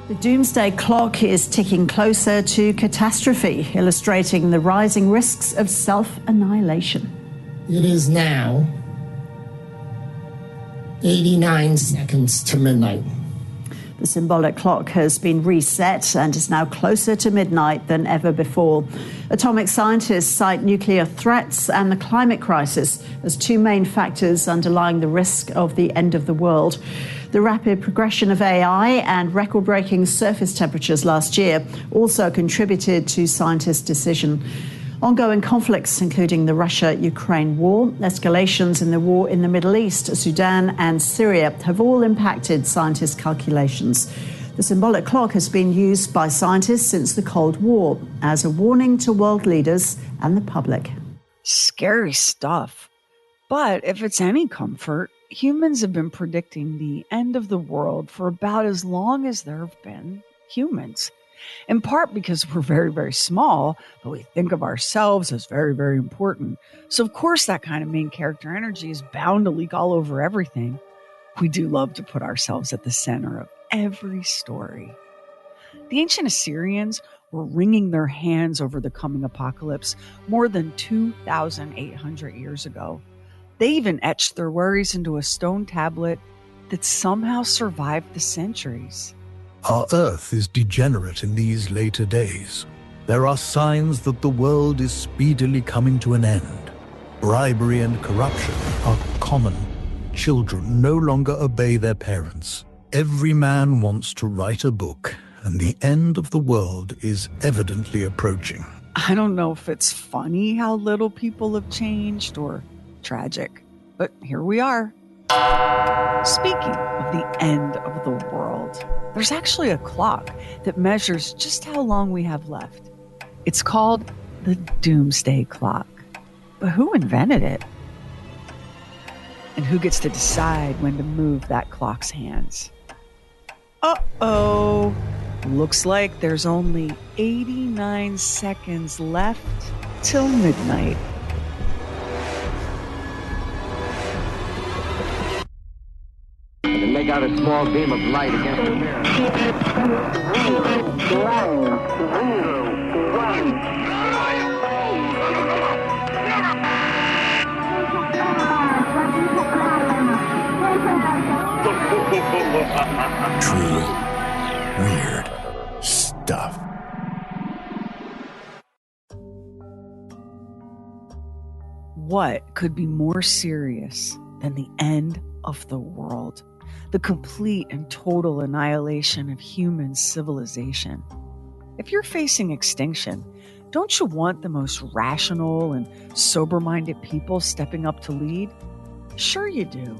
The Doomsday Clock is ticking closer to catastrophe, illustrating the rising risks of self-annihilation. It is now 89 seconds to midnight. The symbolic clock has been reset and is now closer to midnight than ever before. Atomic scientists cite nuclear threats and the climate crisis as two main factors underlying the risk of the end of the world. The rapid progression of AI and record-breaking surface temperatures last year also contributed to scientists' decision. Ongoing conflicts, including the Russia-Ukraine war, escalations in the war in the Middle East, Sudan and Syria, have all impacted scientists' calculations. The symbolic clock has been used by scientists since the Cold War as a warning to world leaders and the public. Scary stuff. But if it's any comfort, humans have been predicting the end of the world for about as long as there have been humans. In part because we're very, very small, but we think of ourselves as very, very important. So, of course, that kind of main character energy is bound to leak all over everything. We do love to put ourselves at the center of every story. The ancient Assyrians were wringing their hands over the coming apocalypse more than 2,800 years ago. They even etched their worries into a stone tablet that somehow survived the centuries. Our Earth is degenerate in these later days. There are signs that the world is speedily coming to an end. Bribery and corruption are common. Children no longer obey their parents. Every man wants to write a book, and the end of the world is evidently approaching. I don't know if it's funny how little people have changed or tragic, but here we are. Speaking of the end of the world, there's actually a clock that measures just how long we have left. It's called the Doomsday Clock. But who invented it? And who gets to decide when to move that clock's hands? Uh-oh. Looks like there's only 89 seconds left till midnight. Make out a small beam of light against the mirror. 0, 1, 1. Truly weird stuff. What could be more serious than the end of the world? The complete and total annihilation of human civilization. If you're facing extinction, don't you want the most rational and sober-minded people stepping up to lead? Sure you do.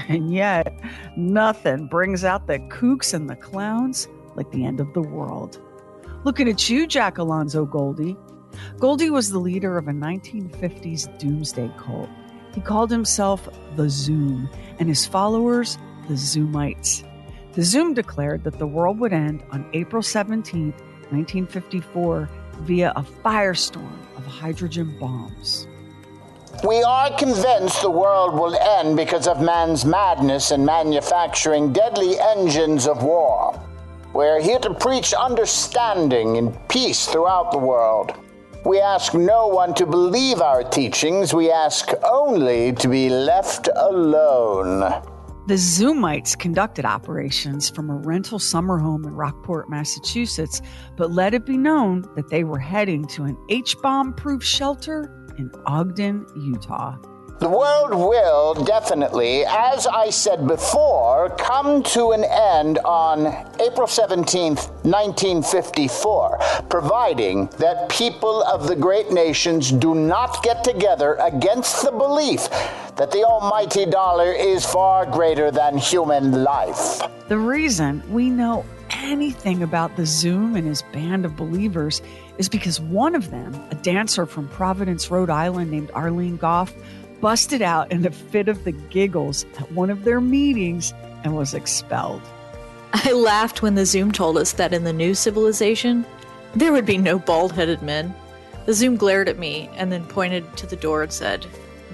And yet, nothing brings out the kooks and the clowns like the end of the world. Looking at you, Jack Alonzo Goldie. Goldie was the leader of a 1950s doomsday cult. He called himself the Zoom, and his followers the Zoomites. The Zoom declared that the world would end on April 17, 1954, via a firestorm of hydrogen bombs. We are convinced the world will end because of man's madness in manufacturing deadly engines of war. We're here to preach understanding and peace throughout the world. We ask no one to believe our teachings. We ask only to be left alone. The Zoomites conducted operations from a rental summer home in Rockport, Massachusetts, but let it be known that they were heading to an H-bomb-proof shelter in Ogden, Utah. The world will definitely, as I said before, come to an end on April 17th, 1954, providing that people of the great nations do not get together against the belief that the almighty dollar is far greater than human life. The reason we know anything about the Zoom and his band of believers is because one of them, a dancer from Providence, Rhode Island named Arlene Goff, busted out in a fit of the giggles at one of their meetings and was expelled. I laughed when the Zoom told us that in the new civilization, there would be no bald-headed men. The Zoom glared at me and then pointed to the door and said,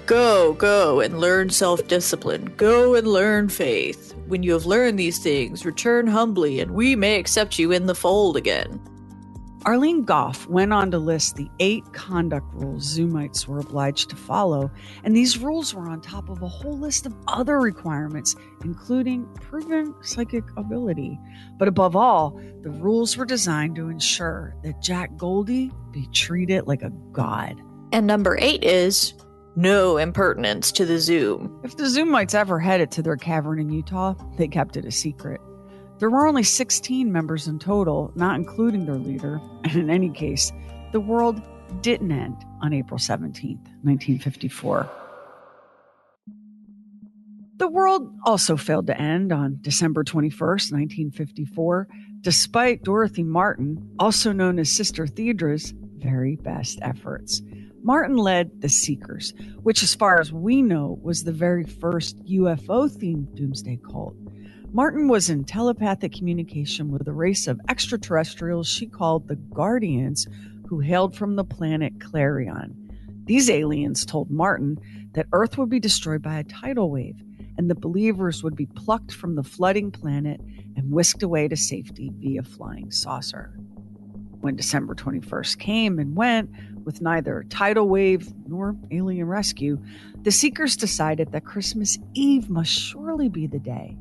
Go and learn self-discipline. Go and learn faith. When you have learned these things, return humbly, and we may accept you in the fold again. Arlene Goff went on to list the 8 conduct rules Zoomites were obliged to follow, and these rules were on top of a whole list of other requirements, including proven psychic ability. But above all, the rules were designed to ensure that Jack Goldie be treated like a god. And number 8 is no impertinence to the Zoom. If the Zoomites ever headed to their cavern in Utah, they kept it a secret. There were only 16 members in total, not including their leader, and in any case, the world didn't end on April 17th, 1954. The world also failed to end on December 21st, 1954, despite Dorothy Martin, also known as Sister Theodra's, very best efforts. Martin led the Seekers, which as far as we know was the very first UFO-themed doomsday cult. Martin was in telepathic communication with a race of extraterrestrials she called the Guardians, who hailed from the planet Clarion. These aliens told Martin that Earth would be destroyed by a tidal wave, and the believers would be plucked from the flooding planet and whisked away to safety via flying saucer. When December 21st came and went, with neither tidal wave nor alien rescue, the Seekers decided that Christmas Eve must surely be the day.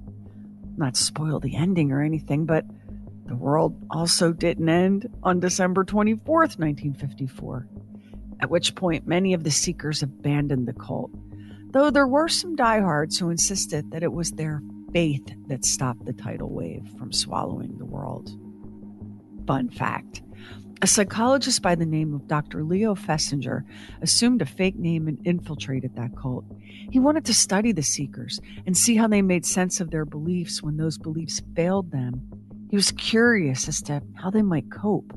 Not to spoil the ending or anything, but the world also didn't end on December 24th, 1954, at which point many of the Seekers abandoned the cult, though there were some diehards who insisted that it was their faith that stopped the tidal wave from swallowing the world. Fun fact. A psychologist by the name of Dr. Leo Fessinger assumed a fake name and infiltrated that cult. He wanted to study the Seekers and see how they made sense of their beliefs when those beliefs failed them. He was curious as to how they might cope.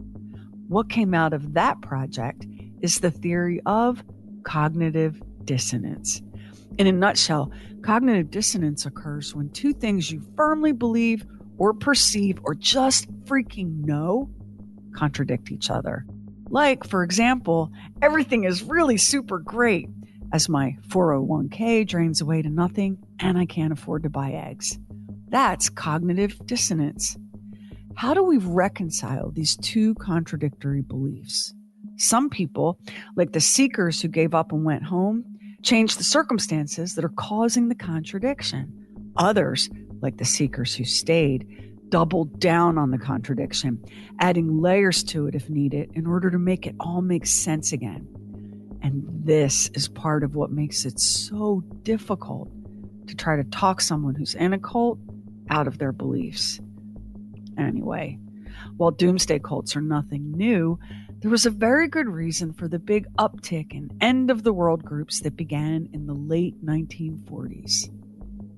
What came out of that project is the theory of cognitive dissonance. In a nutshell, cognitive dissonance occurs when two things you firmly believe or perceive or just freaking know contradict each other. Like, for example, everything is really super great as my 401k drains away to nothing and I can't afford to buy eggs. That's cognitive dissonance. How do we reconcile these two contradictory beliefs? Some people, like the Seekers who gave up and went home, change the circumstances that are causing the contradiction. Others, like the Seekers who stayed, doubled down on the contradiction, adding layers to it if needed in order to make it all make sense again. And this is part of what makes it so difficult to try to talk someone who's in a cult out of their beliefs. Anyway, while doomsday cults are nothing new, there was a very good reason for the big uptick in end-of-the-world groups that began in the late 1940s.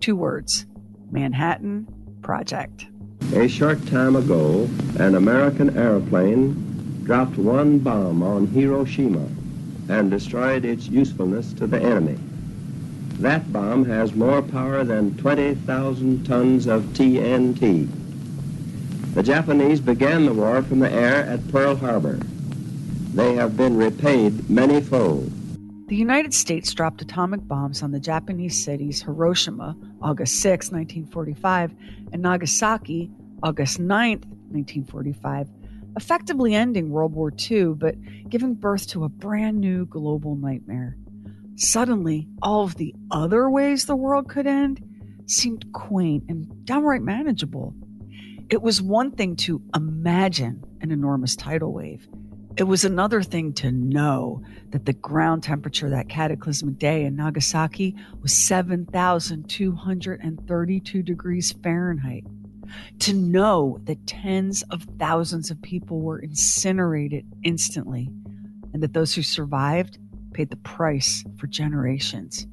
2 words: Manhattan Project. A short time ago, an American airplane dropped one bomb on Hiroshima and destroyed its usefulness to the enemy. That bomb has more power than 20,000 tons of TNT. The Japanese began the war from the air at Pearl Harbor. They have been repaid many-fold. The United States dropped atomic bombs on the Japanese cities Hiroshima, August 6, 1945, and Nagasaki, August 9, 1945, effectively ending World War II, but giving birth to a brand new global nightmare. Suddenly, all of the other ways the world could end seemed quaint and downright manageable. It was one thing to imagine an enormous tidal wave. It was another thing to know that the ground temperature that cataclysmic day in Nagasaki was 7,232 degrees Fahrenheit. To know that tens of thousands of people were incinerated instantly, and that those who survived paid the price for generations.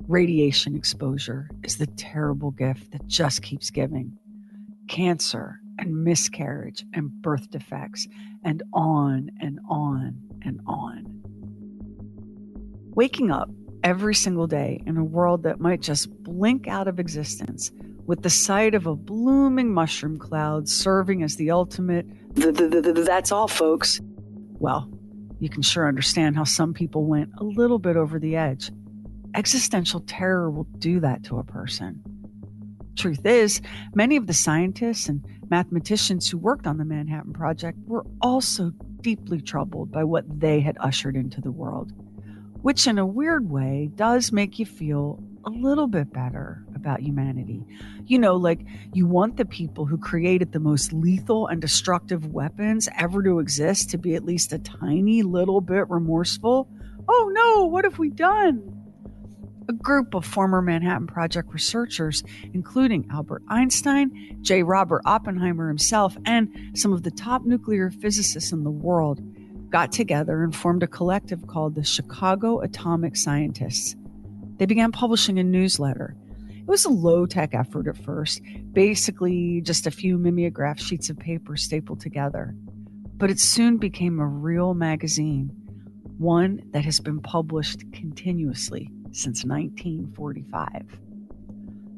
Radiation exposure is the terrible gift that just keeps giving. Cancer and miscarriage and birth defects, and on and on and on. Waking up every single day in a world that might just blink out of existence with the sight of a blooming mushroom cloud serving as the ultimate, that's all, folks. Well, you can sure understand how some people went a little bit over the edge. existential terror will do that to a person. Truth is, many of the scientists and mathematicians who worked on the Manhattan Project were also deeply troubled by what they had ushered into the world, which in a weird way does make you feel a little bit better about humanity. You know, like you want the people who created the most lethal and destructive weapons ever to exist to be at least a tiny little bit remorseful. Oh no, what have we done? A group of former Manhattan Project researchers, including Albert Einstein, J. Robert Oppenheimer himself, and some of the top nuclear physicists in the world, got together and formed a collective called the Chicago Atomic Scientists. They began publishing a newsletter. It was a low-tech effort at first, basically just a few mimeograph sheets of paper stapled together. But it soon became a real magazine, one that has been published continuously since 1945.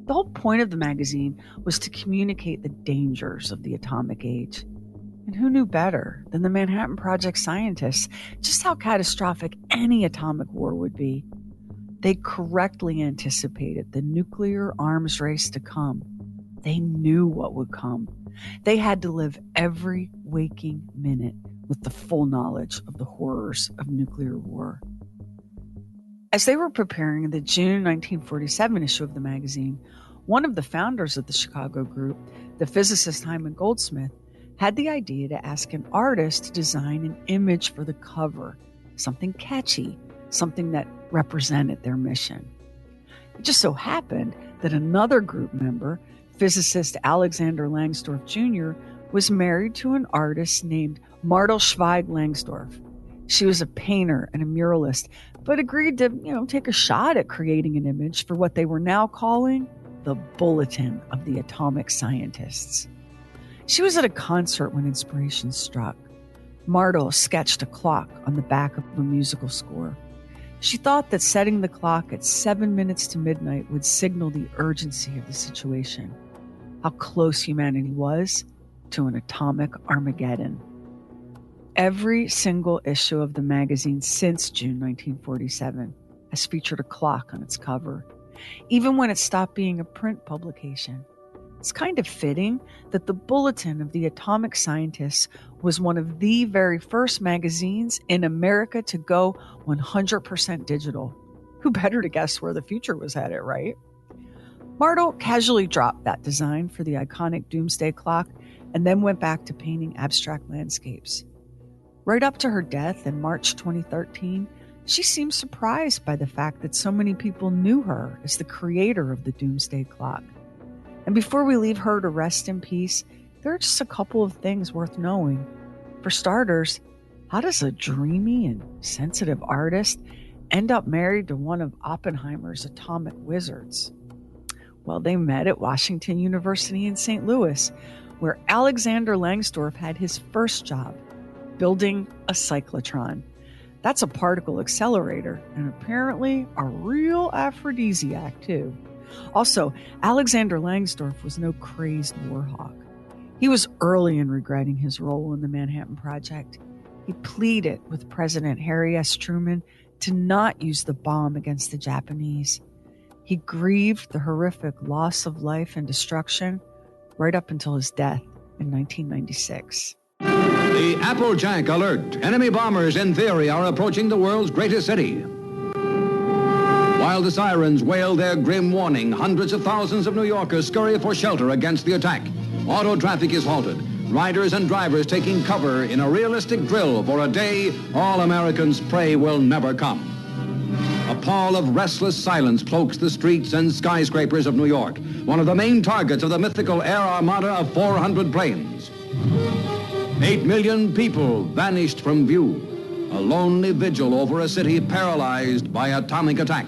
The whole point of the magazine was to communicate the dangers of the atomic age. And who knew better than the Manhattan Project scientists just how catastrophic any atomic war would be? They correctly anticipated the nuclear arms race to come. They knew what would come. They had to live every waking minute with the full knowledge of the horrors of nuclear war. As they were preparing the June 1947 issue of the magazine, one of the founders of the Chicago group, the physicist Hyman Goldsmith, had the idea to ask an artist to design an image for the cover, something catchy, something that represented their mission. It just so happened that another group member, physicist Alexander Langsdorff Jr., was married to an artist named Martel Schweig Langsdorff. She was a painter and a muralist, but agreed to, take a shot at creating an image for what they were now calling the Bulletin of the Atomic Scientists. She was at a concert when inspiration struck. Martel sketched a clock on the back of a musical score. She thought that setting the clock at 7 minutes to midnight would signal the urgency of the situation, how close humanity was to an atomic armageddon. Every single issue of the magazine since June 1947 has featured a clock on its cover, even when it stopped being a print publication. It's kind of fitting that the Bulletin of the Atomic Scientists was one of the very first magazines in America to go 100% digital. Who better to guess where the future was headed, right? Martel casually dropped that design for the iconic Doomsday Clock and then went back to painting abstract landscapes. Right up to her death in March 2013, she seemed surprised by the fact that so many people knew her as the creator of the Doomsday Clock. And before we leave her to rest in peace, there are just a couple of things worth knowing. For starters, how does a dreamy and sensitive artist end up married to one of Oppenheimer's atomic wizards? Well, they met at Washington University in St. Louis, where Alexander Langsdorff had his first job, building a cyclotron. That's a particle accelerator, and apparently a real aphrodisiac, too. Also, Alexander Langsdorff was no crazed warhawk. He was early in regretting his role in the Manhattan Project. He pleaded with President Harry S. Truman to not use the bomb against the Japanese. He grieved the horrific loss of life and destruction right up until his death in 1996. The Applejack alert. Enemy bombers, in theory, are approaching the world's greatest city. While the sirens wail their grim warning, hundreds of thousands of New Yorkers scurry for shelter against the attack. Auto traffic is halted. Riders and drivers taking cover in a realistic drill for a day all Americans pray will never come. A pall of restless silence cloaks the streets and skyscrapers of New York, one of the main targets of the mythical air armada of 400 planes. 8 million people vanished from view, a lonely vigil over a city paralyzed by atomic attack.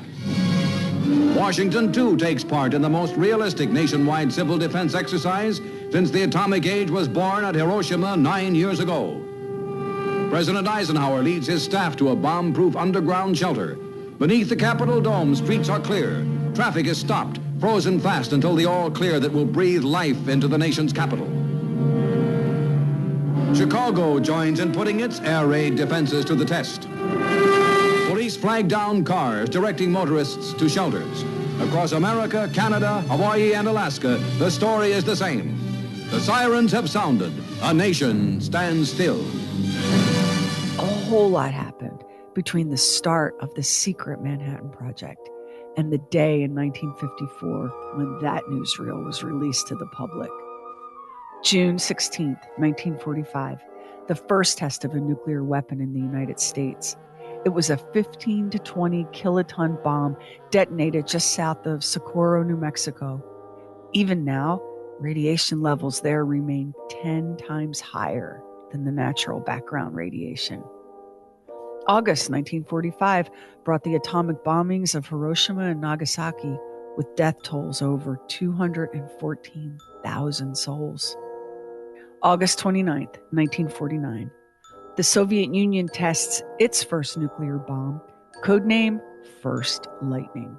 Washington, too, takes part in the most realistic nationwide civil defense exercise since the atomic age was born at Hiroshima 9 years ago. President Eisenhower leads his staff to a bomb-proof underground shelter. Beneath the Capitol dome, streets are clear. Traffic is stopped, frozen fast until the all clear that will breathe life into the nation's capital. Chicago joins in putting its air raid defenses to the test. Police police flag down cars directing motorists to shelters. Across America, Canada, Hawaii, and Alaska, the story is the same. The sirens have sounded. A nation stands still. A whole lot happened between the start of the secret Manhattan Project and the day in 1954 when that newsreel was released to the public. June 16th, 1945, the first test of a nuclear weapon in the United States. It was a 15 to 20 kiloton bomb detonated just south of Socorro, New Mexico. Even now, radiation levels there remain 10 times higher than the natural background radiation. August 1945 brought the atomic bombings of Hiroshima and Nagasaki, with death tolls over 214,000 souls. August 29th, 1949, the Soviet Union tests its first nuclear bomb, codename First Lightning.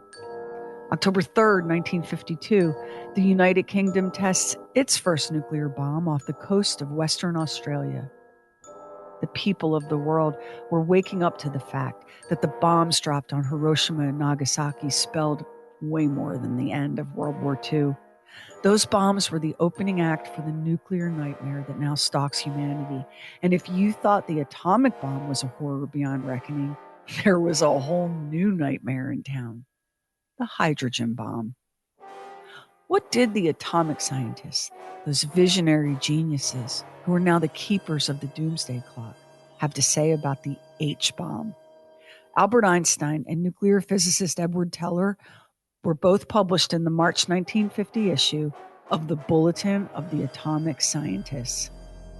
October 3rd, 1952, the United Kingdom tests its first nuclear bomb off the coast of Western Australia. The people of the world were waking up to the fact that the bombs dropped on Hiroshima and Nagasaki spelled way more than the end of World War II. Those bombs were the opening act for the nuclear nightmare that now stalks humanity. And if you thought the atomic bomb was a horror beyond reckoning, there was a whole new nightmare in town: the hydrogen bomb. What did the atomic scientists, those visionary geniuses who are now the keepers of the Doomsday Clock, have to say about the H-bomb? Albert Einstein and nuclear physicist Edward Teller were both published in the March 1950 issue of the Bulletin of the Atomic Scientists.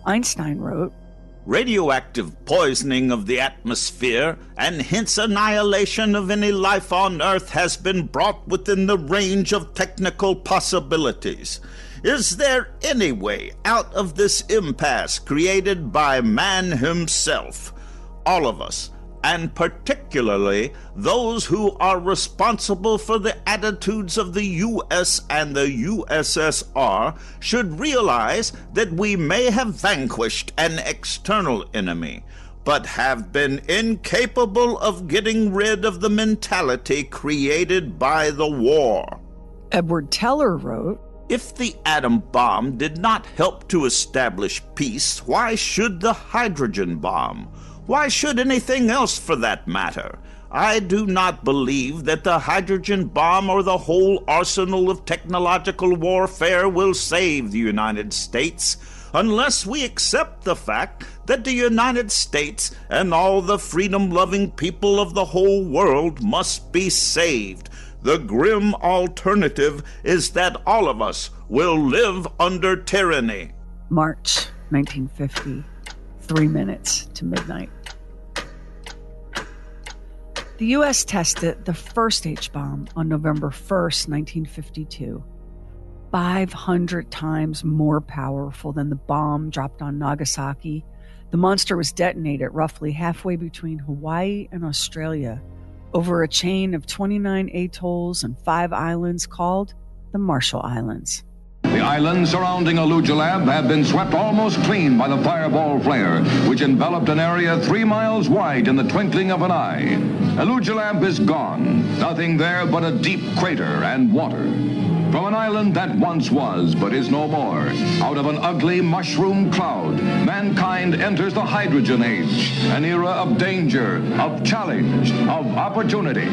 Einstein wrote, "Radioactive poisoning of the atmosphere and hence annihilation of any life on Earth has been brought within the range of technical possibilities. Is there any way out of this impasse created by man himself? All of us, and particularly those who are responsible for the attitudes of the U.S. and the USSR, should realize that we may have vanquished an external enemy, but have been incapable of getting rid of the mentality created by the war." Edward Teller wrote, "If the atom bomb did not help to establish peace, why should the hydrogen bomb? Why should anything else for that matter? I do not believe that the hydrogen bomb or the whole arsenal of technological warfare will save the United States, unless we accept the fact that the United States and all the freedom-loving people of the whole world must be saved. The grim alternative is that all of us will live under tyranny." March 1950, 3 minutes to midnight. The U.S. tested the first H-bomb on November 1st, 1952, 500 times more powerful than the bomb dropped on Nagasaki. The monster was detonated roughly halfway between Hawaii and Australia over a chain of 29 atolls and 5 islands called the Marshall Islands. The islands surrounding Alujulab have been swept almost clean by the fireball flare, which enveloped an area 3 miles wide in the twinkling of an eye. Alujulab is gone, nothing there but a deep crater and water. From an island that once was but is no more, out of an ugly mushroom cloud, mankind enters the hydrogen age, an era of danger, of challenge, of opportunity.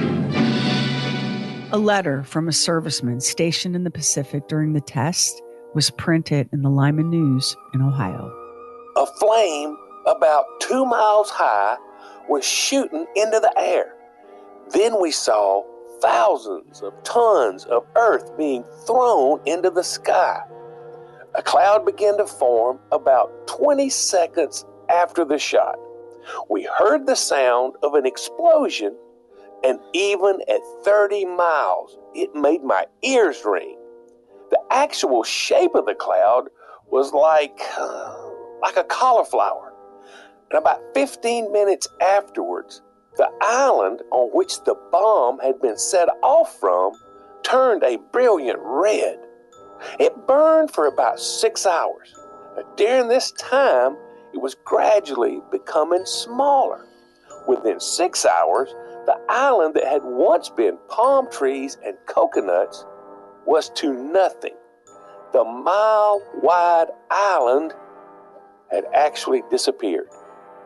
A letter from a serviceman stationed in the Pacific during the test was printed in the Lyman News in Ohio. A flame about 2 miles high was shooting into the air. Then we saw thousands of tons of earth being thrown into the sky. A cloud began to form about 20 seconds after the shot. We heard the sound of an explosion, and even at 30 miles, it made my ears ring. The actual shape of the cloud was like a cauliflower. And about 15 minutes afterwards, the island on which the bomb had been set off from turned a brilliant red. It burned for about 6 hours. During this time, it was gradually becoming smaller. Within 6 hours, The island that had once been palm trees and coconuts was to nothing. The mile-wide island had actually disappeared.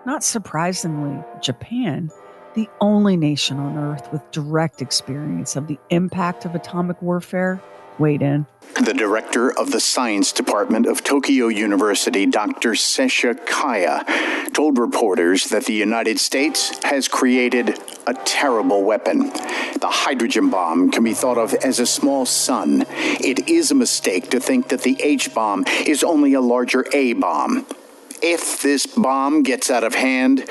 Not surprisingly, Japan, the only nation on Earth with direct experience of the impact of atomic warfare, weighed in. The director of the science department of Tokyo University, Dr. Sesha Kaya, told reporters that the United States has created a terrible weapon. The hydrogen bomb can be thought of as a small sun. It is a mistake to think that the H-bomb is only a larger A-bomb. If this bomb gets out of hand,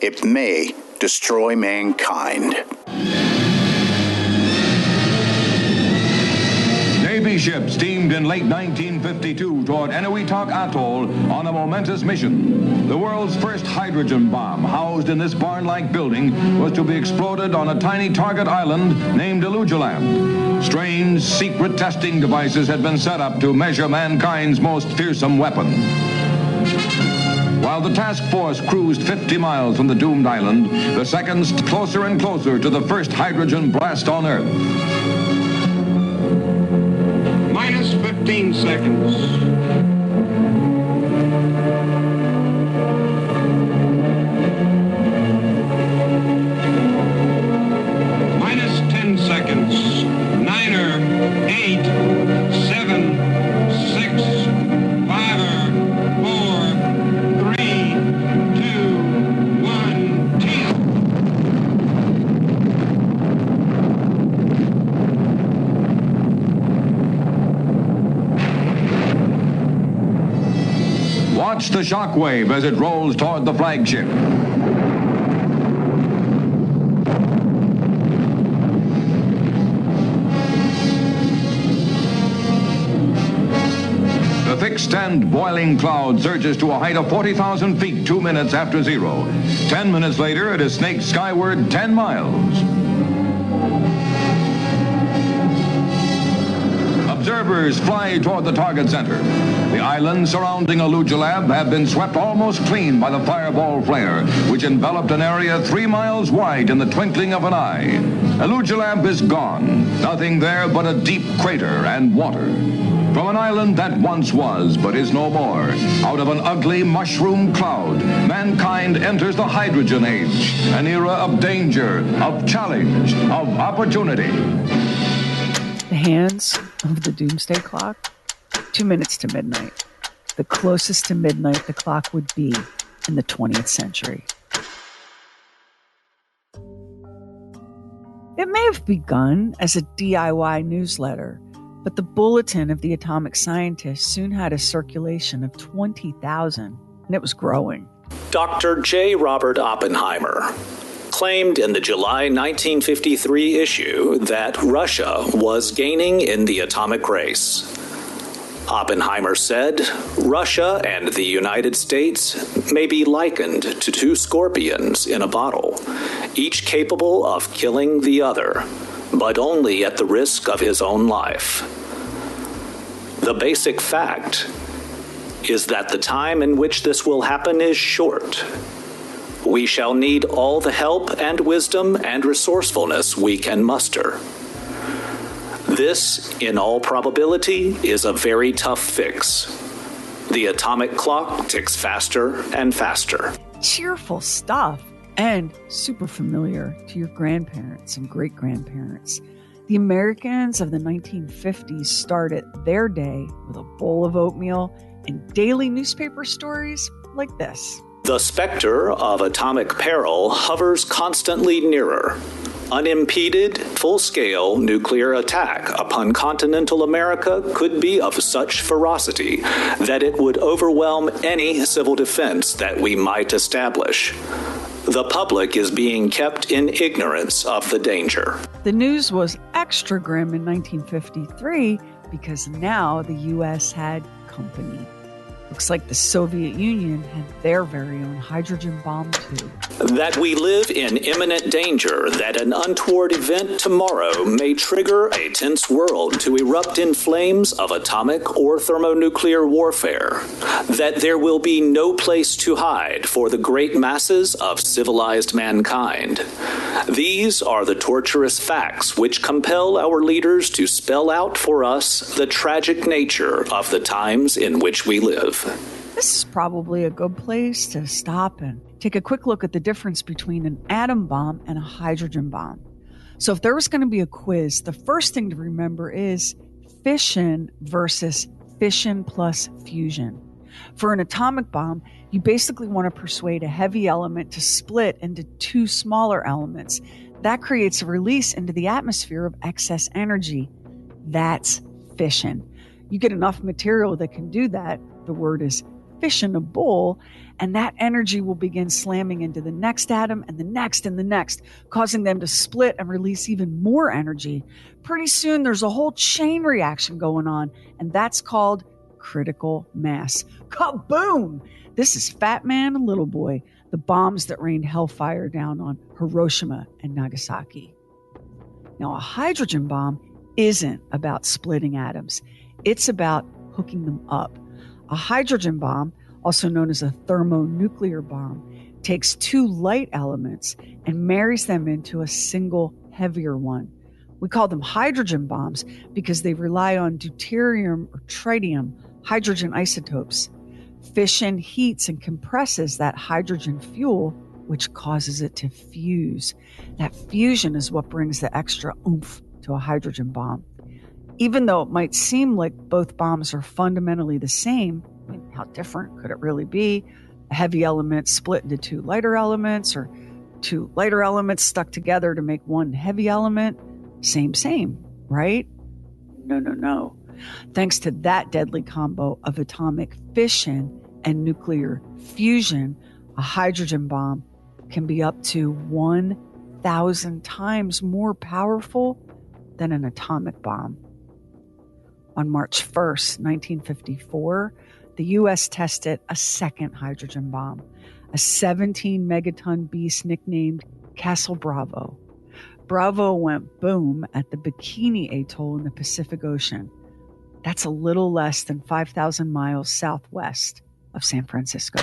it may destroy mankind. Navy ships steamed in late 1952 toward Enewetak Atoll on a momentous mission. The world's first hydrogen bomb, housed in this barn-like building, was to be exploded on a tiny target island named Elugeland. Strange, secret testing devices had been set up to measure mankind's most fearsome weapon. While the task force cruised 50 miles from the doomed island, the seconds closer and closer to the first hydrogen blast on Earth. Minus 15 seconds. Minus 10 seconds. 9, 8, 7, 6, 5, 4, 3, 2, 1, 10. Watch the shockwave as it rolls toward the flagship. The fixed and boiling cloud surges to a height of 40,000 feet 2 minutes after zero. 10 minutes later, it has snaked skyward 10 miles. Observers fly toward the target center. The islands surrounding Elugelab have been swept almost clean by the fireball flare, which enveloped an area 3 miles wide in the twinkling of an eye. Elugelab is gone. Nothing there but a deep crater and water. From an island that once was, but is no more, out of an ugly mushroom cloud, mankind enters the hydrogen age, an era of danger, of challenge, of opportunity. The hands of the Doomsday Clock, 2 minutes to midnight. The closest to midnight the clock would be in the 20th century. It may have begun as a DIY newsletter, but the Bulletin of the Atomic Scientist soon had a circulation of 20,000, and it was growing. Dr. J. Robert Oppenheimer claimed in the July 1953 issue that Russia was gaining in the atomic race. Oppenheimer said, Russia and the United States may be likened to two scorpions in a bottle, each capable of killing the other, but only at the risk of his own life. The basic fact is that the time in which this will happen is short. We shall need all the help and wisdom and resourcefulness we can muster. This, in all probability, is a very tough fix. The atomic clock ticks faster and faster. Cheerful stuff, and super familiar to your grandparents and great-grandparents. The Americans of the 1950s started their day with a bowl of oatmeal and daily newspaper stories like this. The specter of atomic peril hovers constantly nearer. Unimpeded, full-scale nuclear attack upon continental America could be of such ferocity that it would overwhelm any civil defense that we might establish. The public is being kept in ignorance of the danger. The news was extra grim in 1953 because now the U.S. had company. The Looks like the Soviet Union had their very own hydrogen bomb, too. That we live in imminent danger, that an untoward event tomorrow may trigger a tense world to erupt in flames of atomic or thermonuclear warfare. That there will be no place to hide for the great masses of civilized mankind. These are the torturous facts which compel our leaders to spell out for us the tragic nature of the times in which we live. This is probably a good place to stop and take a quick look at the difference between an atom bomb and a hydrogen bomb. So if there was going to be a quiz, the first thing to remember is fission versus fission plus fusion. For an atomic bomb, you basically want to persuade a heavy element to split into two smaller elements. That creates a release into the atmosphere of excess energy. That's fission. You get enough material that can do that. The word is fissionable, and that energy will begin slamming into the next atom and the next and the next, causing them to split and release even more energy. Pretty soon, there's a whole chain reaction going on, and that's called critical mass. Kaboom! This is Fat Man and Little Boy, the bombs that rained hellfire down on Hiroshima and Nagasaki. Now, a hydrogen bomb isn't about splitting atoms. It's about hooking them up. A hydrogen bomb, also known as a thermonuclear bomb, takes two light elements and marries them into a single heavier one. We call them hydrogen bombs because they rely on deuterium or tritium, hydrogen isotopes. Fission heats and compresses that hydrogen fuel, which causes it to fuse. That fusion is what brings the extra oomph to a hydrogen bomb. Even though it might seem like both bombs are fundamentally the same, I mean, how different could it really be? A heavy element split into two lighter elements, or two lighter elements stuck together to make one heavy element? Same, right? No. Thanks to that deadly combo of atomic fission and nuclear fusion, a hydrogen bomb can be up to 1,000 times more powerful than an atomic bomb. On March 1st, 1954, the U.S. tested a second hydrogen bomb, a 17-megaton beast nicknamed Castle Bravo. Bravo went boom at the Bikini Atoll in the Pacific Ocean. That's a little less than 5,000 miles southwest of San Francisco.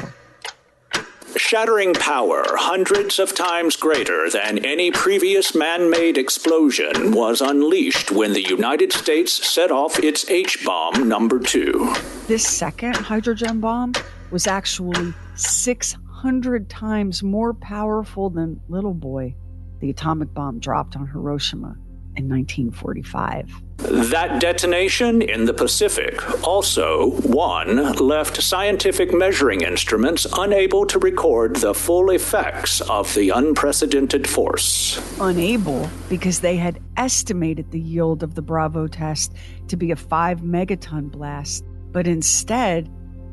Shattering power hundreds of times greater than any previous man-made explosion was unleashed when the United States set off its H-bomb number 2. This second hydrogen bomb was actually 600 times more powerful than Little Boy, the atomic bomb dropped on Hiroshima in 1945. That detonation in the Pacific also, left scientific measuring instruments unable to record the full effects of the unprecedented force. Unable because they had estimated the yield of the Bravo test to be a 5 megaton blast, but instead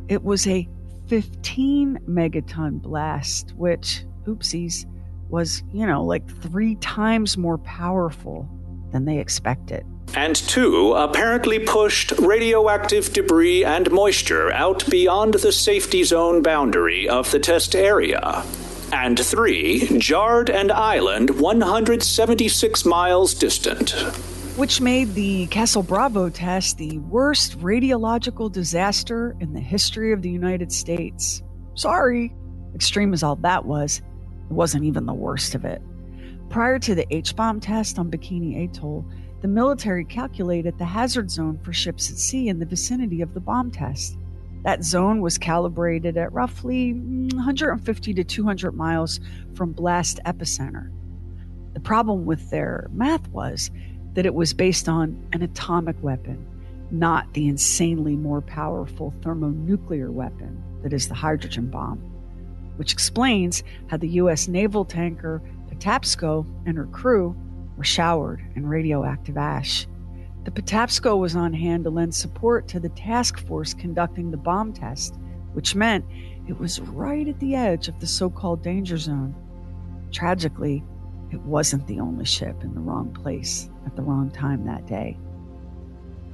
it was a 15 megaton blast, which, oopsies, was, like 3 times more powerful than they expected. And 2 apparently pushed radioactive debris and moisture out beyond the safety zone boundary of the test area. And 3 jarred an island 176 miles distant. Which made the Castle Bravo test the worst radiological disaster in the history of the United States. Sorry. Extreme as all that was, it wasn't even the worst of it. Prior to the H-bomb test on Bikini Atoll, the military calculated the hazard zone for ships at sea in the vicinity of the bomb test. That zone was calibrated at roughly 150 to 200 miles from blast epicenter. The problem with their math was that it was based on an atomic weapon, not the insanely more powerful thermonuclear weapon that is the hydrogen bomb, which explains how the U.S. naval tanker Patapsco and her crew were showered in radioactive ash. The Patapsco was on hand to lend support to the task force conducting the bomb test, which meant it was right at the edge of the so-called danger zone. Tragically, it wasn't the only ship in the wrong place at the wrong time that day.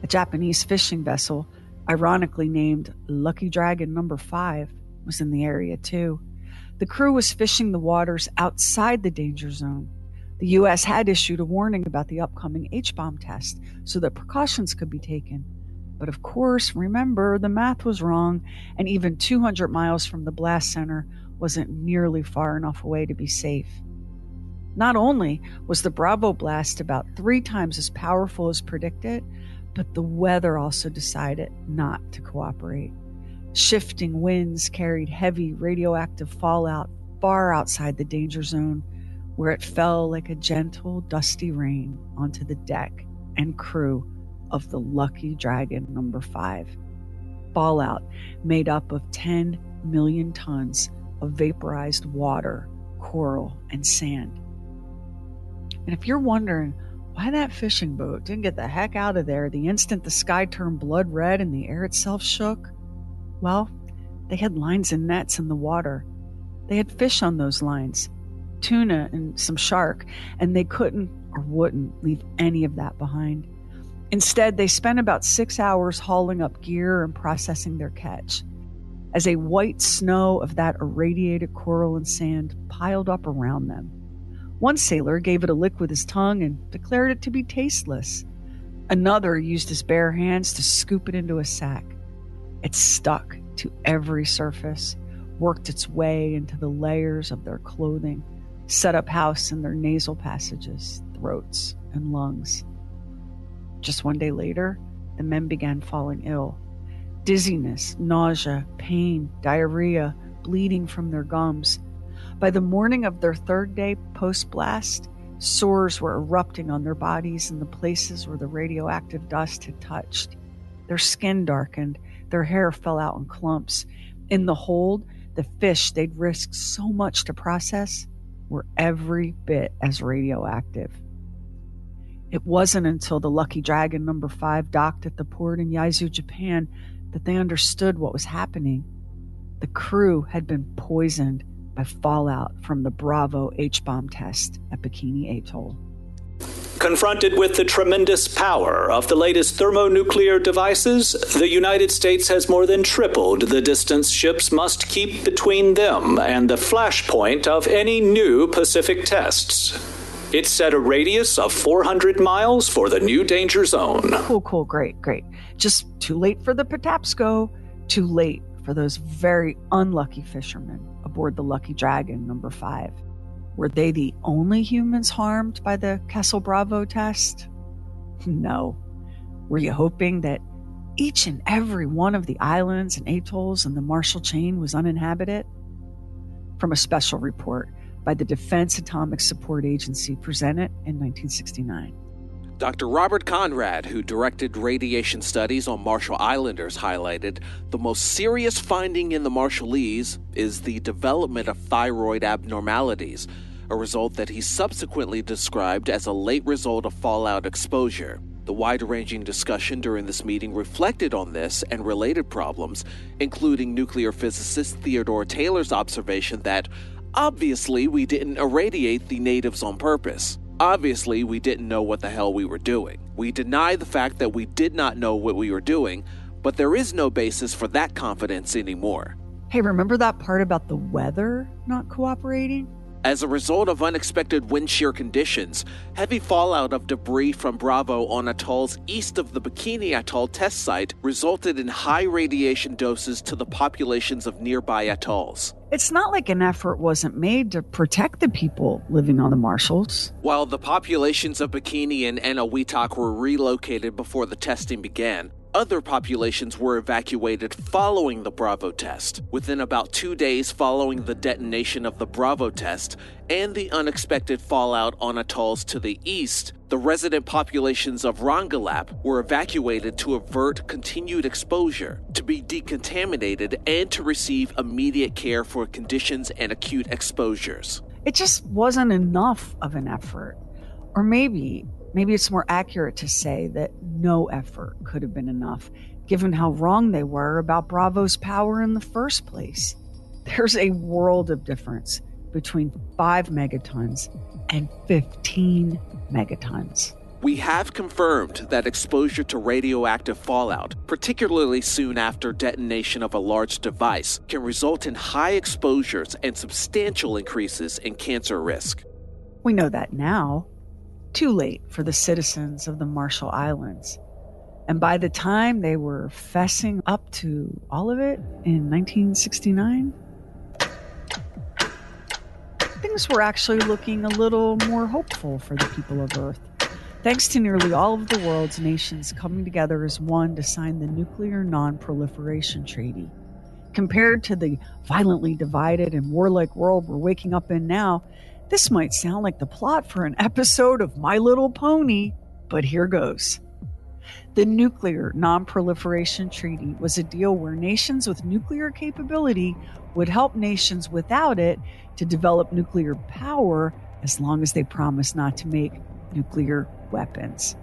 A Japanese fishing vessel, ironically named Lucky Dragon Number 5, was in the area too. The crew was fishing the waters outside the danger zone. The U.S. had issued a warning about the upcoming H-bomb test so that precautions could be taken. But of course, remember, the math was wrong, and even 200 miles from the blast center wasn't nearly far enough away to be safe. Not only was the Bravo blast about 3 times as powerful as predicted, but the weather also decided not to cooperate. Shifting winds carried heavy radioactive fallout far outside the danger zone, where it fell like a gentle, dusty rain onto the deck and crew of the Lucky Dragon Number 5. Fallout made up of 10 million tons of vaporized water, coral, and sand. And if you're wondering why that fishing boat didn't get the heck out of there the instant the sky turned blood red and the air itself shook, well, they had lines and nets in the water. They had fish on those lines, tuna and some shark, and they couldn't or wouldn't leave any of that behind. Instead, they spent about 6 hours hauling up gear and processing their catch. As a white snow of that irradiated coral and sand piled up around them, one sailor gave it a lick with his tongue and declared it to be tasteless. Another used his bare hands to scoop it into a sack. It stuck to every surface, worked its way into the layers of their clothing, set up house in their nasal passages, throats, and lungs. Just one day later, the men began falling ill. Dizziness, nausea, pain, diarrhea, bleeding from their gums. By the morning of their 3rd day post-blast, sores were erupting on their bodies in the places where the radioactive dust had touched. Their skin darkened, their hair fell out in clumps. In the hold, the fish they'd risked so much to process were every bit as radioactive. It wasn't until the Lucky Dragon Number 5 docked at the port in Yaesu, Japan, that they understood what was happening. The crew had been poisoned by fallout from the Bravo H-bomb test at Bikini Atoll. Confronted with the tremendous power of the latest thermonuclear devices, the United States has more than tripled the distance ships must keep between them and the flashpoint of any new Pacific tests. It set a radius of 400 miles for the new danger zone. Cool, great. Just too late for the Patapsco, too late for those very unlucky fishermen aboard the Lucky Dragon Number 5. Were they the only humans harmed by the Kessel Bravo test? No. Were you hoping that each and every one of the islands and atolls in the Marshall Chain was uninhabited? From a special report by the Defense Atomic Support Agency presented in 1969. Dr. Robert Conrad, who directed radiation studies on Marshall Islanders, highlighted the most serious finding in the Marshallese is the development of thyroid abnormalities, a result that he subsequently described as a late result of fallout exposure. The wide-ranging discussion during this meeting reflected on this and related problems, including nuclear physicist Theodore Taylor's observation that, obviously, we didn't irradiate the natives on purpose. Obviously, we didn't know what the hell we were doing. We deny the fact that we did not know what we were doing, but there is no basis for that confidence anymore. Hey, remember that part about the weather not cooperating? As a result of unexpected wind shear conditions, heavy fallout of debris from Bravo on atolls east of the Bikini Atoll test site resulted in high radiation doses to the populations of nearby atolls. It's not like an effort wasn't made to protect the people living on the Marshalls. While the populations of Bikini and Eniwetok were relocated before the testing began, other populations were evacuated following the Bravo test. Within about 2 days following the detonation of the Bravo test and the unexpected fallout on atolls to the east, the resident populations of Rongelap were evacuated to avert continued exposure, to be decontaminated, and to receive immediate care for conditions and acute exposures. It just wasn't enough of an effort. Or maybe it's more accurate to say that no effort could have been enough, given how wrong they were about Bravo's power in the first place. There's a world of difference between 5 megatons and 15 megatons. We have confirmed that exposure to radioactive fallout, particularly soon after detonation of a large device, can result in high exposures and substantial increases in cancer risk. We know that now. Too late for the citizens of the Marshall Islands. And by the time they were fessing up to all of it in 1969, things were actually looking a little more hopeful for the people of Earth. Thanks to nearly all of the world's nations coming together as one to sign the Nuclear Non-Proliferation Treaty. Compared to the violently divided and warlike world we're waking up in now, this might sound like the plot for an episode of My Little Pony, but here goes. The Nuclear Non-Proliferation Treaty was a deal where nations with nuclear capability would help nations without it to develop nuclear power as long as they promised not to make nuclear weapons.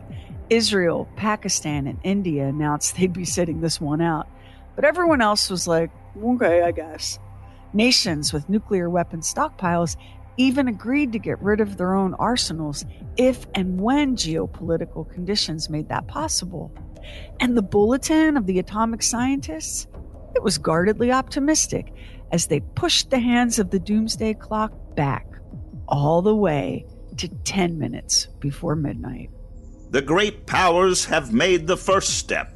Israel, Pakistan, and India announced they'd be sitting this one out, but everyone else was like, okay, I guess. Nations with nuclear weapon stockpiles even agreed to get rid of their own arsenals if and when geopolitical conditions made that possible. And the bulletin of the atomic scientists, it was guardedly optimistic as they pushed the hands of the Doomsday Clock back all the way to 10 minutes before midnight. The great powers have made the first step.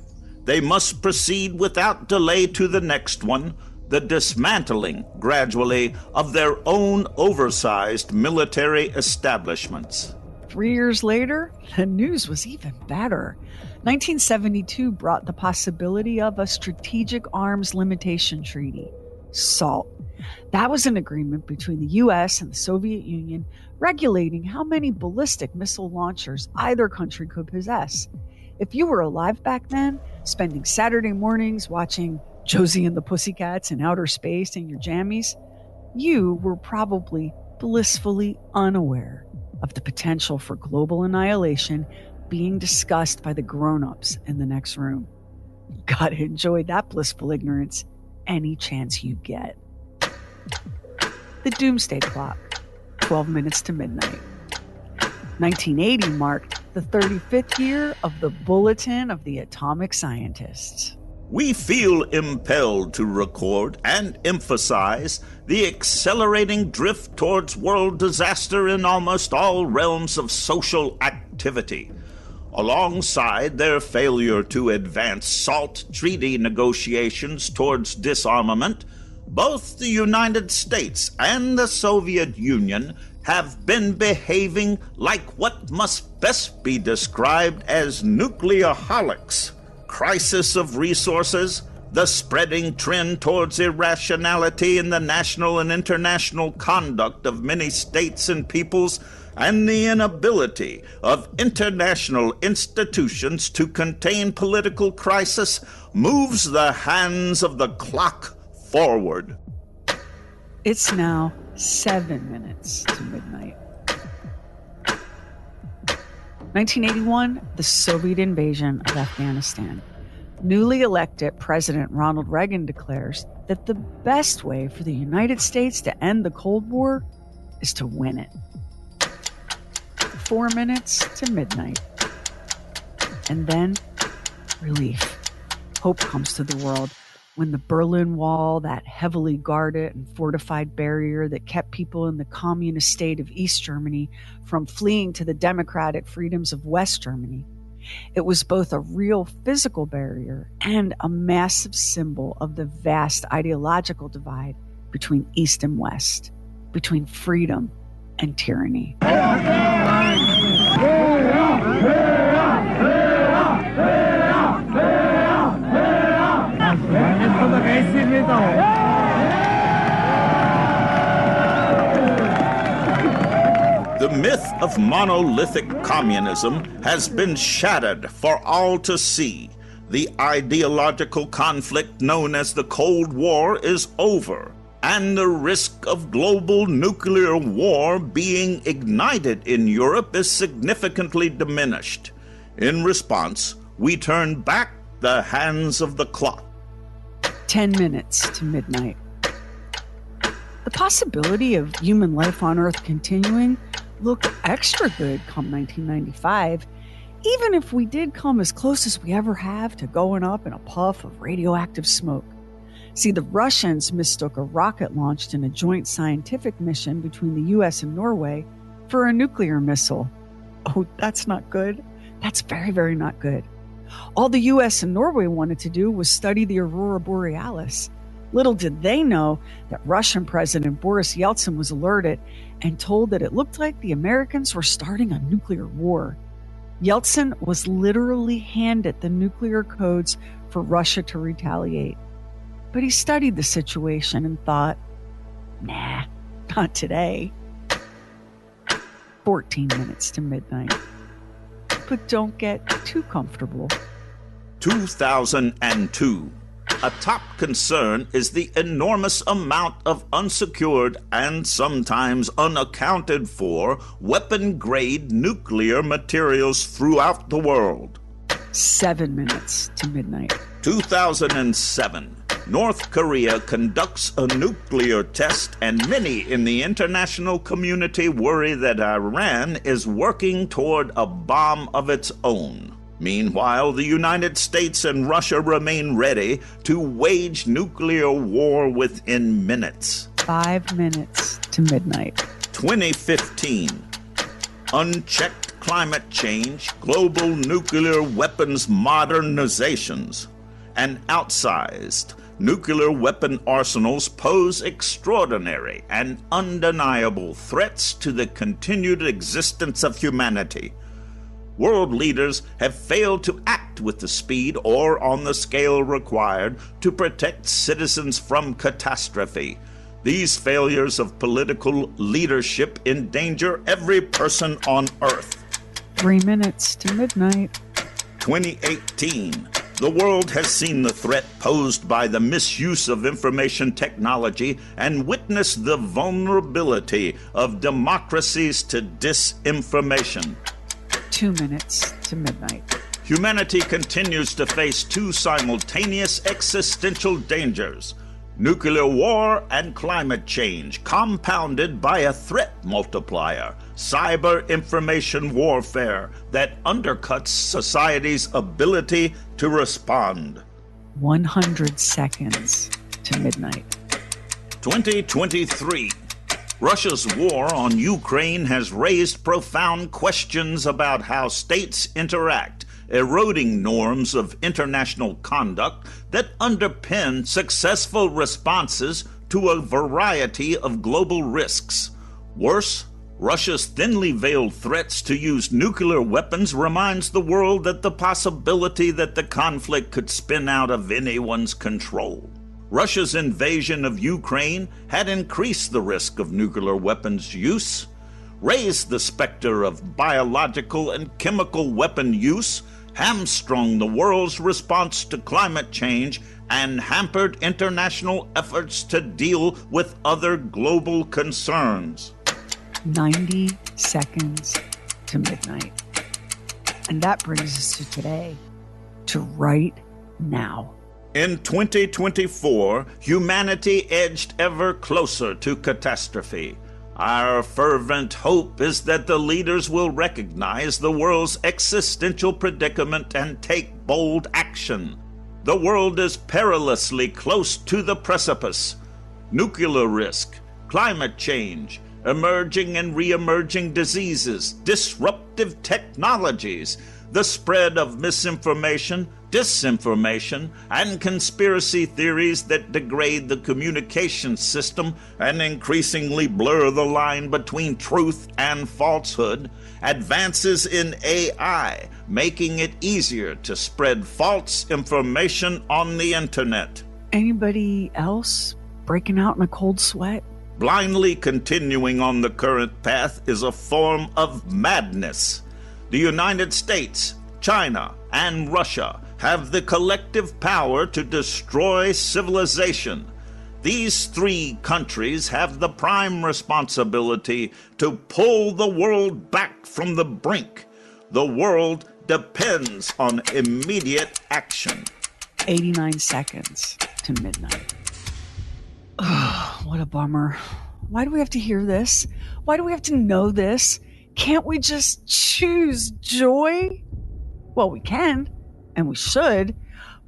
They must proceed without delay to the next one, the dismantling, gradually, of their own oversized military establishments. 3 years later, the news was even better. 1972 brought the possibility of a Strategic Arms Limitation Treaty, SALT. That was an agreement between the U.S. and the Soviet Union regulating how many ballistic missile launchers either country could possess. If you were alive back then, spending Saturday mornings watching Josie and the Pussycats in outer space in your jammies, you were probably blissfully unaware of the potential for global annihilation being discussed by the grown-ups in the next room. Gotta enjoy that blissful ignorance any chance you get. The Doomsday Clock, 12 minutes to midnight. 1980 marked the 35th year of the Bulletin of the Atomic Scientists. We feel impelled to record and emphasize the accelerating drift towards world disaster in almost all realms of social activity. Alongside their failure to advance SALT treaty negotiations towards disarmament, both the United States and the Soviet Union have been behaving like what must best be described as nucleaholics. Crisis of resources, the spreading trend towards irrationality in the national and international conduct of many states and peoples, and the inability of international institutions to contain political crisis moves the hands of the clock forward. It's now 7 minutes to midnight. 1981, the Soviet invasion of Afghanistan. Newly elected President Ronald Reagan declares that the best way for the United States to end the Cold War is to win it. 4 minutes to midnight. And then, relief. Hope comes to the world when the Berlin Wall, that heavily guarded and fortified barrier that kept people in the communist state of East Germany from fleeing to the democratic freedoms of West Germany. It was both a real physical barrier and a massive symbol of the vast ideological divide between East and West, between freedom and tyranny. The myth of monolithic communism has been shattered for all to see. The ideological conflict known as the Cold War is over, and the risk of global nuclear war being ignited in Europe is significantly diminished. In response, we turn back the hands of the clock. 10 minutes to midnight. The possibility of human life on Earth continuing looked extra good come 1995 Even if we did come as close as we ever have to going up in a puff of radioactive smoke. See, the Russians mistook a rocket launched in a joint scientific mission between the US and Norway for a nuclear missile. Oh, that's not good. That's very, very not good. All the US and Norway wanted to do was study the aurora borealis. Little did they know that Russian President Boris Yeltsin was alerted and told that it looked like the Americans were starting a nuclear war. Yeltsin was literally handed the nuclear codes for Russia to retaliate. But he studied the situation and thought, nah, not today. 14 minutes to midnight. But don't get too comfortable. 2002. A top concern is the enormous amount of unsecured and sometimes unaccounted for weapon-grade nuclear materials throughout the world. 7 minutes to midnight. 2007. North Korea conducts a nuclear test, and many in the international community worry that Iran is working toward a bomb of its own. Meanwhile, the United States and Russia remain ready to wage nuclear war within minutes. 5 minutes to midnight. 2015. Unchecked climate change, global nuclear weapons modernizations, and outsized nuclear weapon arsenals pose extraordinary and undeniable threats to the continued existence of humanity. World leaders have failed to act with the speed or on the scale required to protect citizens from catastrophe. These failures of political leadership endanger every person on Earth. 3 minutes to midnight. 2018. The world has seen the threat posed by the misuse of information technology and witnessed the vulnerability of democracies to disinformation. 2 minutes to midnight. Humanity continues to face two simultaneous existential dangers: nuclear war and climate change, compounded by a threat multiplier, cyber information warfare that undercuts society's ability to respond. 100 seconds to midnight. 2023. Russia's war on Ukraine has raised profound questions about how states interact, eroding norms of international conduct that underpin successful responses to a variety of global risks. Worse, Russia's thinly veiled threats to use nuclear weapons reminds the world that the possibility that the conflict could spin out of anyone's control. Russia's invasion of Ukraine had increased the risk of nuclear weapons use, raised the specter of biological and chemical weapon use, hamstrung the world's response to climate change, and hampered international efforts to deal with other global concerns. 90 seconds to midnight. And that brings us to today, to right now. In 2024, humanity edged ever closer to catastrophe. Our fervent hope is that the leaders will recognize the world's existential predicament and take bold action. The world is perilously close to the precipice. Nuclear risk, climate change, emerging and re-emerging diseases, disruptive technologies, the spread of misinformation, disinformation, and conspiracy theories that degrade the communication system and increasingly blur the line between truth and falsehood, advances in AI, making it easier to spread false information on the internet. Anybody else breaking out in a cold sweat? Blindly continuing on the current path is a form of madness. The United States, China, and Russia have the collective power to destroy civilization. These three countries have the prime responsibility to pull the world back from the brink. The world depends on immediate action. 89 seconds to midnight. Oh, what a bummer. Why do we have to hear this? Why do we have to know this? Can't we just choose joy? Well, we can, and we should,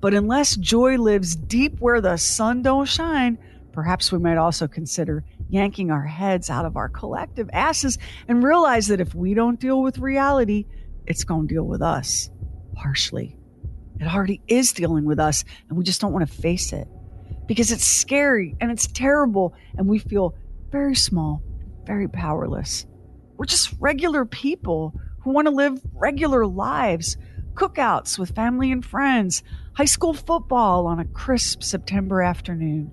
but unless joy lives deep where the sun don't shine, perhaps we might also consider yanking our heads out of our collective asses and realize that if we don't deal with reality, it's going to deal with us harshly. It already is dealing with us, and we just don't want to face it because it's scary and it's terrible, and we feel very small, very powerless. We're just regular people who want to live regular lives, cookouts with family and friends, high school football on a crisp September afternoon,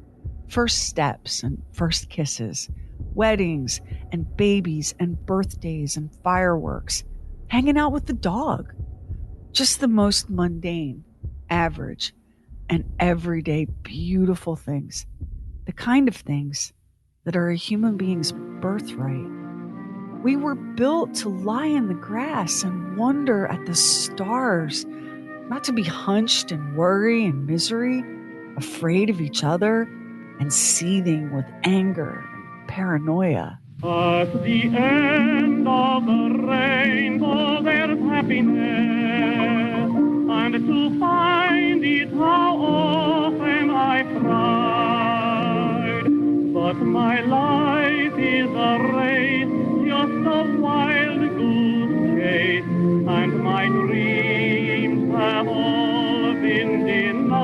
first steps and first kisses, weddings and babies and birthdays and fireworks, hanging out with the dog. Just the most mundane, average, and everyday beautiful things. The kind of things that are a human being's birthright. We were built to lie in the grass and wonder at the stars, not to be hunched in worry and misery, afraid of each other and seething with anger and paranoia. At the end of the rainbow there's happiness, and to find it how often I cried. But my life is a race, just a wild goose chase, and my dreams have all been denied.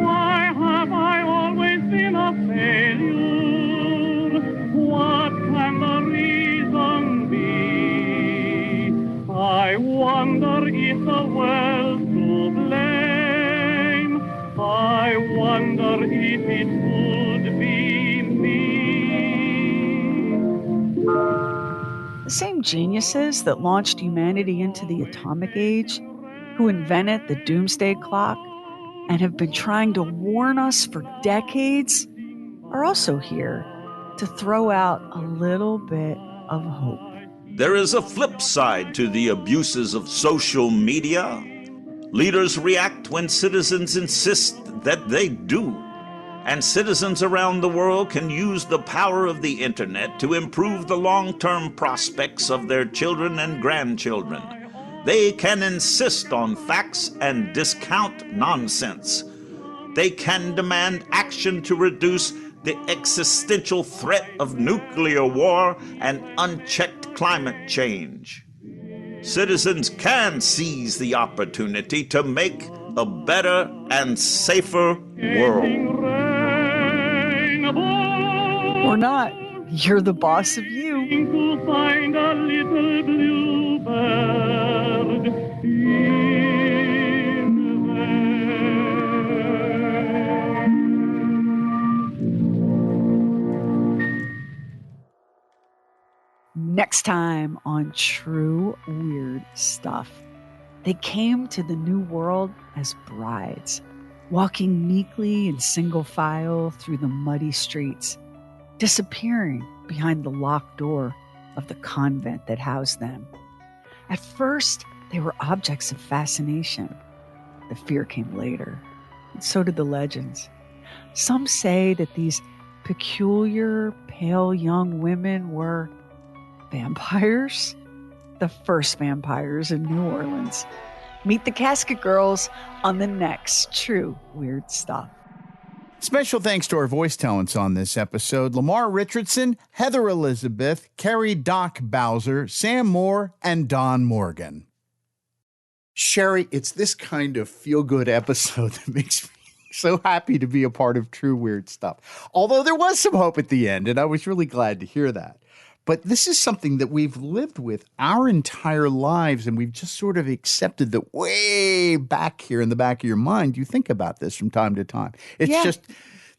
Why have I always been a failure? What can the reason be? I wonder if the world's to blame. I wonder if it could be me. The same geniuses that launched humanity into the atomic age, who invented the Doomsday Clock, and have been trying to warn us for decades, are also here to throw out a little bit of hope. There is a flip side to the abuses of social media. Leaders react when citizens insist that they do. And citizens around the world can use the power of the internet to improve the long-term prospects of their children and grandchildren. They can insist on facts and discount nonsense. They can demand action to reduce the existential threat of nuclear war and unchecked climate change. Citizens can seize the opportunity to make a better and safer world. Or not. You're the boss of you. To find a little bluebird in there. Next time on True Weird Stuff, they came to the new world as brides, walking meekly in single file through the muddy streets, disappearing behind the locked door of the convent that housed them. At first, they were objects of fascination. The fear came later, and so did the legends. Some say that these peculiar, pale young women were vampires, the first vampires in New Orleans. Meet the Casket Girls on the next True Weird Stuff. Special thanks to our voice talents on this episode: Lamar Richardson, Heather Elizabeth, Carrie Doc Bowser, Sam Moore, and Don Morgan. Sherry, it's this kind of feel-good episode that makes me so happy to be a part of True Weird Stuff. Although there was some hope at the end, and I was really glad to hear that. But this is something that we've lived with our entire lives, and we've just sort of accepted that way back here in the back of your mind, you think about this from time to time. It's just,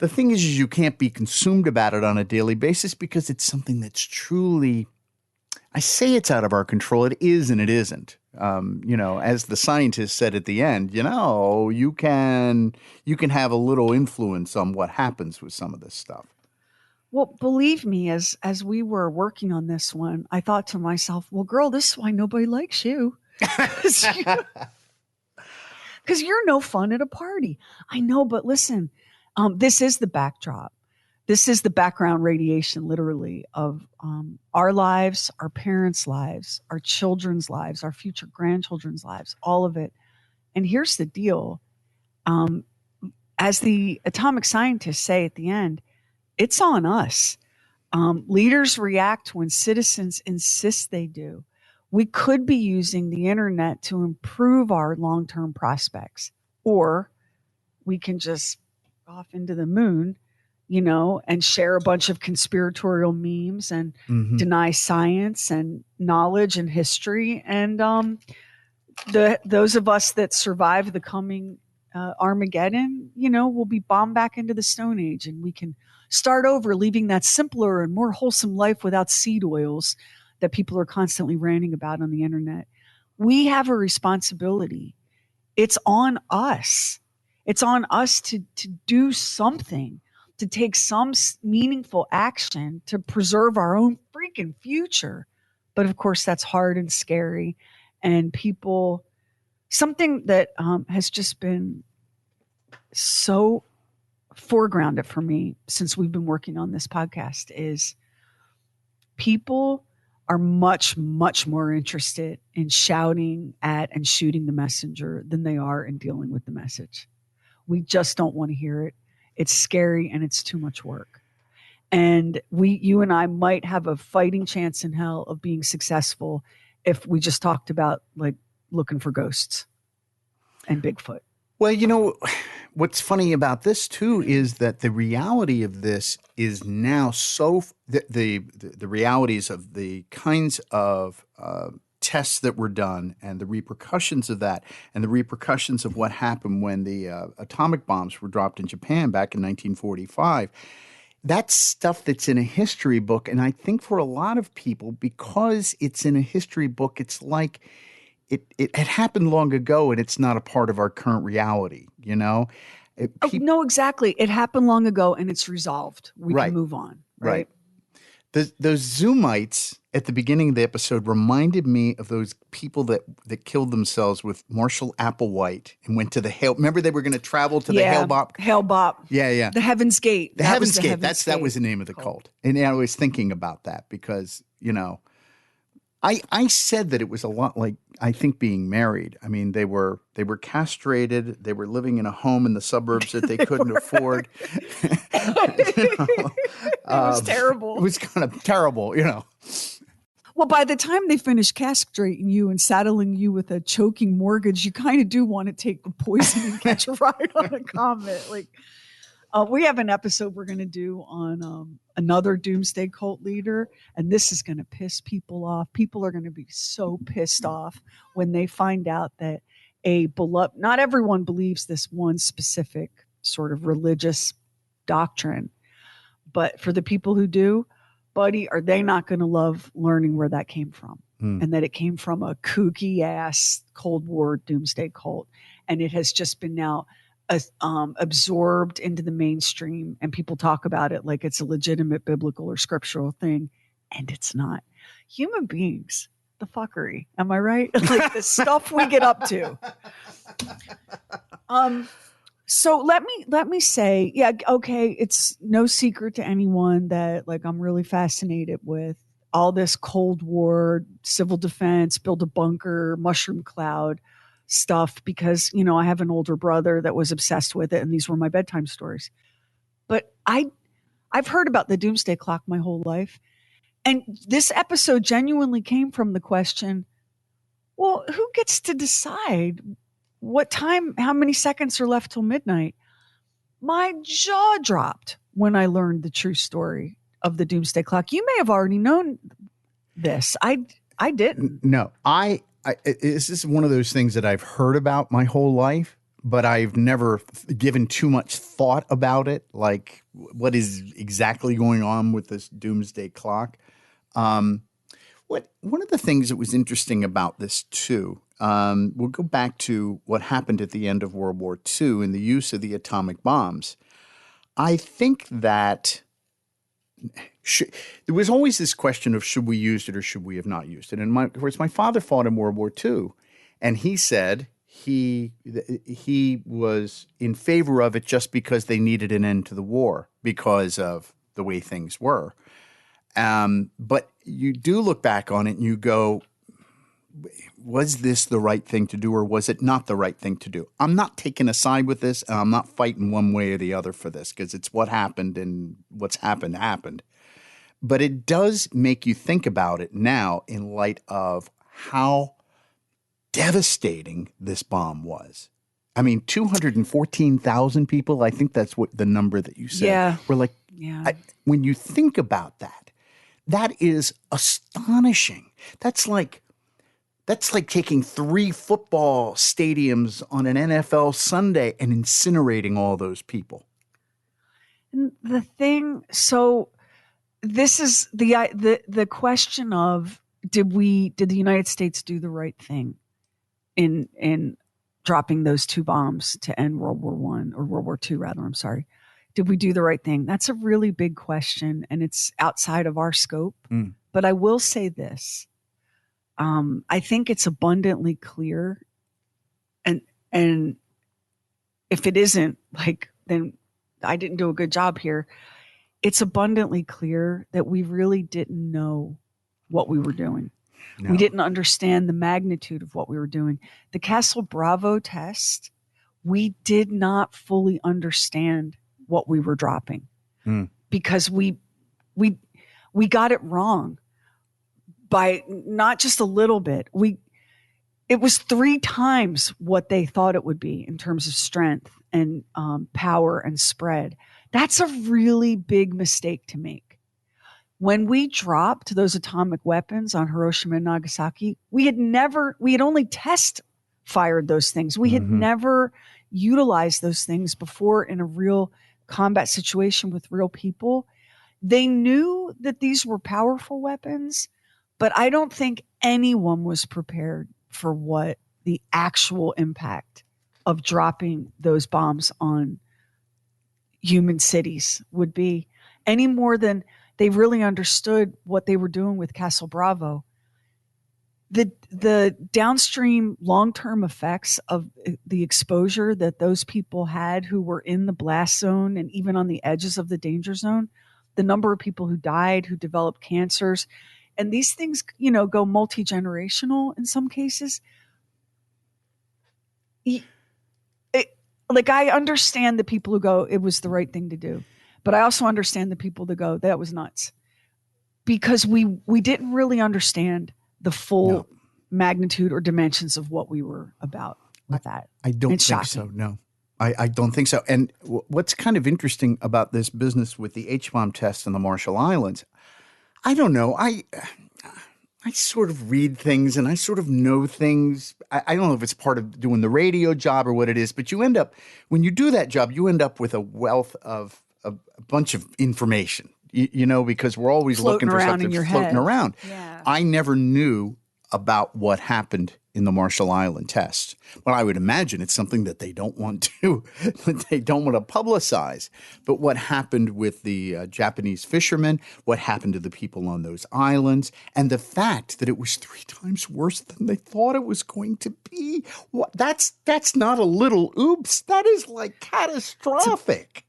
the thing is you can't be consumed about it on a daily basis because it's something that's truly, I say it's out of our control. It is and it isn't. As the scientist said at the end, you can have a little influence on what happens with some of this stuff. Well, believe me, as we were working on this one, I thought to myself, well, girl, this is why nobody likes you. Because you're no fun at a party. I know, but listen, this is the backdrop. This is the background radiation, literally, of our lives, our parents' lives, our children's lives, our future grandchildren's lives, all of it. And here's the deal. As the atomic scientists say at the end, it's on us. Leaders react when citizens insist they do. We could be using the internet to improve our long-term prospects, or we can just off into the moon, and share a bunch of conspiratorial memes and deny science and knowledge and history. And those of us that survive the coming Armageddon, will be bombed back into the Stone Age, and we can start over, leaving that simpler and more wholesome life without seed oils that people are constantly ranting about on the internet. We have a responsibility. It's on us. It's on us to do something, to take some meaningful action to preserve our own freaking future. But of course, that's hard and scary. And people, something that has just been so foregrounded for me since we've been working on this podcast is people are much, much more interested in shouting at and shooting the messenger than they are in dealing with the message. We just don't want to hear it. It's scary and it's too much work. And you and I might have a fighting chance in hell of being successful if we just talked about like looking for ghosts and Bigfoot. Well, what's funny about this too is that the reality of this is now the realities of the kinds of tests that were done and the repercussions of that and the repercussions of what happened when the atomic bombs were dropped in Japan back in 1945. That's stuff that's in a history book. And I think for a lot of people, because it's in a history book, it's like it had happened long ago and it's not a part of our current reality, No, exactly. It happened long ago and it's resolved. We can move on. Right. Those Zoomites at the beginning of the episode reminded me of those people that killed themselves with Marshall Applewhite and went to the Hale. Remember they were going to travel to the Hale-Bop? Hale-Bop. Yeah. The Heaven's Gate. The Heaven's Gate. That was the name of the cult. And I was thinking about that because, I said that it was a lot like, I think, being married. I mean, they were castrated. They were living in a home in the suburbs that they couldn't afford. It was terrible. It was kind of terrible, Well, by the time they finish castrating you and saddling you with a choking mortgage, you kind of do want to take the poison and catch a ride on a comet. We have an episode we're going to do on another doomsday cult leader, and this is going to piss people off. People are going to be so pissed off when they find out that not everyone believes this one specific sort of religious doctrine, but for the people who do, buddy, are they not going to love learning where that came from? And that it came from a kooky ass Cold War doomsday cult, and it has just been now absorbed into the mainstream, and people talk about it like it's a legitimate biblical or scriptural thing, and it's not. Human beings, the fuckery, am I right? Like the stuff we get up to. So let me say, yeah, okay, it's no secret to anyone that I'm really fascinated with all this Cold War, civil defense, build a bunker, mushroom cloud stuff because, I have an older brother that was obsessed with it and these were my bedtime stories. But I've heard about the Doomsday Clock my whole life. And this episode genuinely came from the question, well, who gets to decide what time, how many seconds are left till midnight? My jaw dropped when I learned the true story of the Doomsday Clock. You may have already known this. I didn't. No, this is one of those things that I've heard about my whole life, but I've never given too much thought about it. Like what is exactly going on with this Doomsday Clock? One of the things that was interesting about this too, we'll go back to what happened at the end of World War II and the use of the atomic bombs. I think that there was always this question of should we use it or should we have not used it? And of course, my father fought in World War II, and he said he was in favor of it just because they needed an end to the war because of the way things were. But you do look back on it and you go, was this the right thing to do or was it not the right thing to do? I'm not taking a side with this, and I'm not fighting one way or the other for this because it's what happened, and what's happened. But it does make you think about it now in light of how devastating this bomb was. I mean, 214,000 people, I think that's what the number that you said. Yeah. We're like, Yeah. when you think about that, that is astonishing. That's like taking 3 football stadiums on an NFL Sunday and incinerating all those people. And the thing, so this is the question of did the United States do the right thing in dropping those 2 bombs to end World War I or World War II rather? I'm sorry. Did we do the right thing? That's a really big question, and it's outside of our scope. But I will say this. I think it's abundantly clear, and if it isn't, then I didn't do a good job here. It's abundantly clear that we really didn't know what we were doing. No. We didn't understand the magnitude of what we were doing. The Castle Bravo test, we did not fully understand what we were dropping because we got it wrong. By not just a little bit. It was 3 times what they thought it would be in terms of strength and power and spread. That's a really big mistake to make. When we dropped those atomic weapons on Hiroshima and Nagasaki, we had only test fired those things. We had never utilized those things before in a real combat situation with real people. They knew that these were powerful weapons, but I don't think anyone was prepared for what the actual impact of dropping those bombs on human cities would be, any more than they really understood what they were doing with Castle Bravo. The downstream long-term effects of the exposure that those people had who were in the blast zone and even on the edges of the danger zone, the number of people who died, who developed cancers, and these things, go multi-generational in some cases. I understand the people who go, it was the right thing to do. But I also understand the people that go, that was nuts. Because we didn't really understand the full magnitude or dimensions of what we were about with that. I don't think so, no. I don't think so. And what's kind of interesting about this business with the H-bomb test in the Marshall Islands, I don't know. I sort of read things and I sort of know things. I don't know if it's part of doing the radio job or what it is, but you end up, when you do that job, you end up with a wealth of a bunch of information, because we're always looking for something floating around. Yeah. I never knew about what happened in the Marshall Island test. Well, I would imagine it's something that they don't want to publicize. But what happened with the Japanese fishermen, what happened to the people on those islands, and the fact that it was 3 times worse than they thought it was going to be. That's not a little oops. That is catastrophic.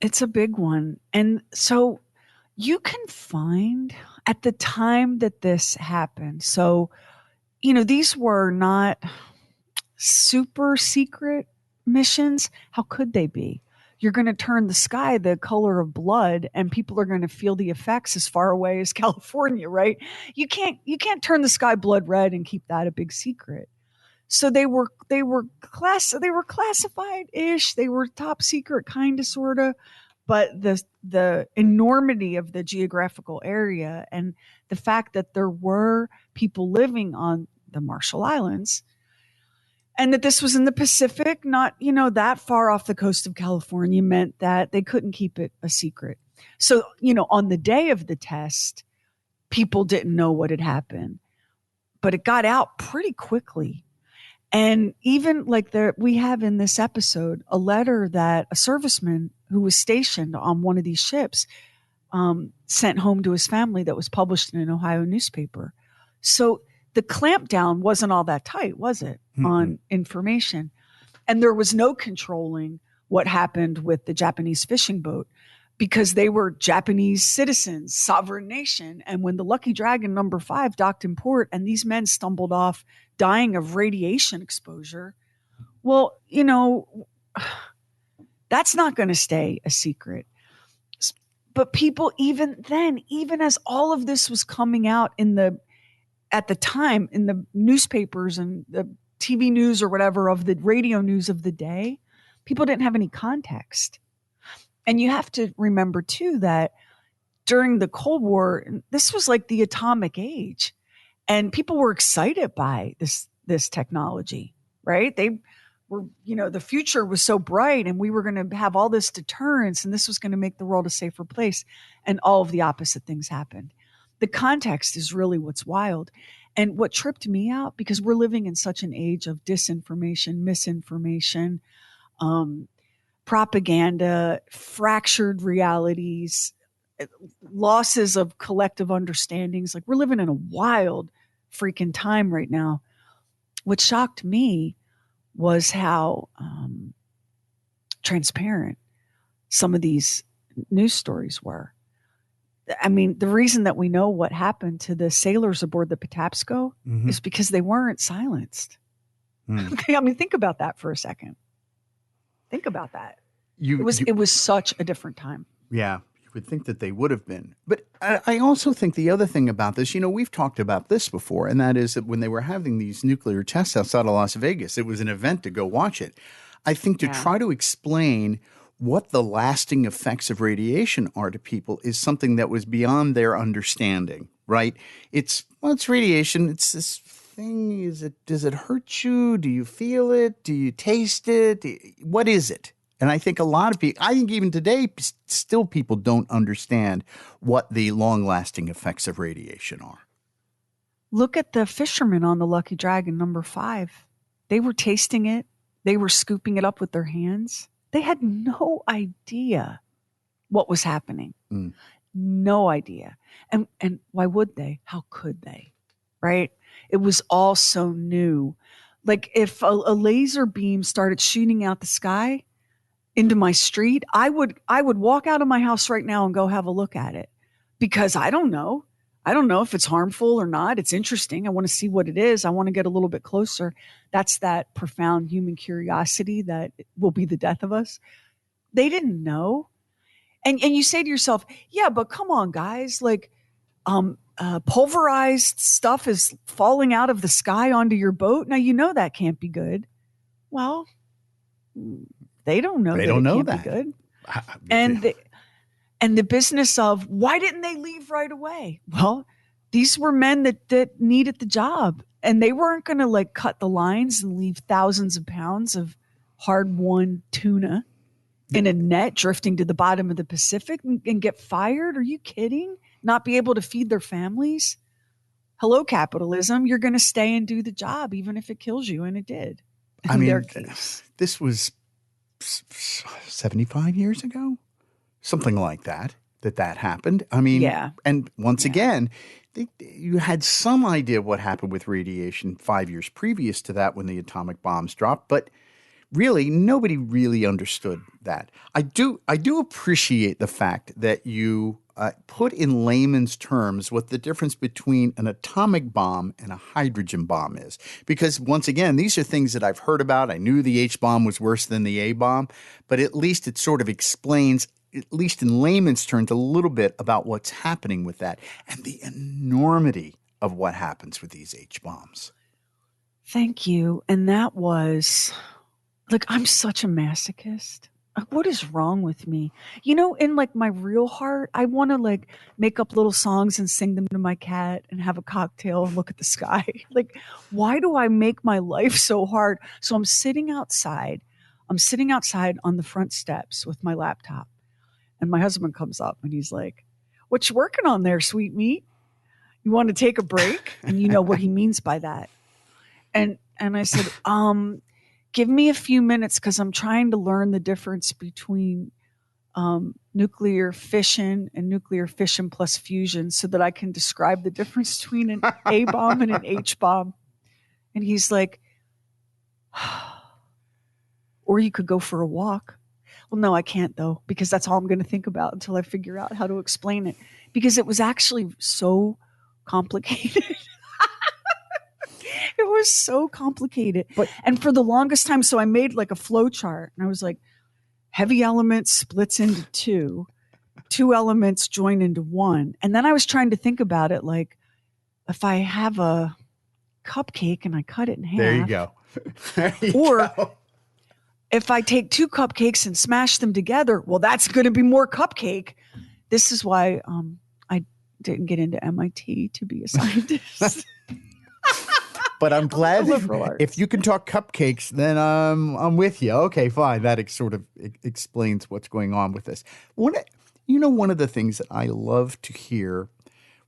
It's a big one. And so you can find at the time that this happened. So, these were not super secret missions. How could they be? You're going to turn the sky the color of blood and people are going to feel the effects as far away as California, right? You can't turn the sky blood red and keep that a big secret. So they were classified-ish. They were top secret, kind of, sort of. But the enormity of the geographical area and the fact that there were people living on the Marshall Islands and that this was in the Pacific, not, that far off the coast of California, meant that they couldn't keep it a secret. So, on the day of the test, people didn't know what had happened, but it got out pretty quickly. And even we have in this episode a letter that a serviceman who was stationed on one of these ships sent home to his family that was published in an Ohio newspaper. So the clampdown wasn't all that tight, was it, on information? And there was no controlling what happened with the Japanese fishing boat because they were Japanese citizens, sovereign nation. And when the Lucky Dragon number 5 docked in port and these men stumbled off dying of radiation exposure, well, that's not going to stay a secret. But people, even then, even as all of this was coming out at the time in the newspapers and the TV news or whatever, of the radio news of the day, people didn't have any context. And you have to remember too that during the Cold War, this was like the atomic age, and people were excited by this technology, right? They were, the future was so bright, and we were going to have all this deterrence, and this was going to make the world a safer place. And all of the opposite things happened. The context is really what's wild. And what tripped me out, because we're living in such an age of disinformation, misinformation, propaganda, fractured realities, losses of collective understandings. Like, we're living in a wild freaking time right now. What shocked me was how transparent some of these news stories were. I mean, the reason that we know what happened to the sailors aboard the Patapsco is because they weren't silenced. I mean, think about that for a second. Think about that. It was such a different time. Yeah, you would think that they would have been. But I also think the other thing about this, we've talked about this before, and that is that when they were having these nuclear tests outside of Las Vegas, it was an event to go watch it. I think to try to explain what the lasting effects of radiation are to people is something that was beyond their understanding, right? It's radiation. It's this thing. Does it hurt you? Do you feel it? Do you taste it? What is it? And I think a lot of people, I think even today, still people don't understand what the long-lasting effects of radiation are. Look at the fishermen on the Lucky Dragon number 5. They were tasting it. They were scooping it up with their hands. They had no idea what was happening. No idea. And why would they? How could they? Right? It was all so new. Like, if a laser beam started shooting out the sky into my street, I would walk out of my house right now and go have a look at it, because I don't know. I don't know if it's harmful or not. It's interesting. I want to see what it is. I want to get a little bit closer. That's that profound human curiosity that will be the death of us. They didn't know. And you say to yourself, yeah, but come on, guys, like pulverized stuff is falling out of the sky onto your boat. Now, that can't be good. Well, they don't know. They don't know that. Be good. And the business of, why didn't they leave right away? Well, these were men that needed the job, and they weren't going to cut the lines and leave thousands of pounds of hard-won tuna in a net drifting to the bottom of the Pacific and get fired. Are you kidding? Not be able to feed their families? Hello, capitalism. You're going to stay and do the job, even if it kills you. And it did. I mean, this was 75 years ago. Something like that happened. I mean, and once again, you had some idea of what happened with radiation 5 years previous to that when the atomic bombs dropped, but really nobody really understood that. I do appreciate the fact that you put in layman's terms what the difference between an atomic bomb and a hydrogen bomb is. Because once again, these are things that I've heard about. I knew the H-bomb was worse than the A-bomb, but at least it sort of explains, at least in layman's terms, a little bit about what's happening with that and the enormity of what happens with these H-bombs. Thank you. And that was, I'm such a masochist. What is wrong with me? In my real heart, I want to make up little songs and sing them to my cat and have a cocktail and look at the sky. Why do I make my life so hard? So I'm sitting outside on the front steps with my laptop. And my husband comes up and he's like, "What you working on there, sweet meat? You want to take a break?" And you know what he means by that. And I said, give me a few minutes because I'm trying to learn the difference between nuclear fission and nuclear fission plus fusion so that I can describe the difference between an A-bomb and an H-bomb. And he's like, "Or you could go for a walk." Well, no, I can't though, because that's all I'm going to think about until I figure out how to explain it, because it was actually so complicated. It was so complicated. And for the longest time, so I made like a flow chart and I was like, heavy element splits into two elements join into one. And then I was trying to think about it like, if I have a cupcake and I cut it in half. There you go. Or if I take two cupcakes and smash them together, well, that's going to be more cupcake. This is why I didn't get into MIT to be a scientist. But I'm glad if you can talk cupcakes, then I'm with you. Okay, fine. That sort of explains what's going on with this. One of the things that I love to hear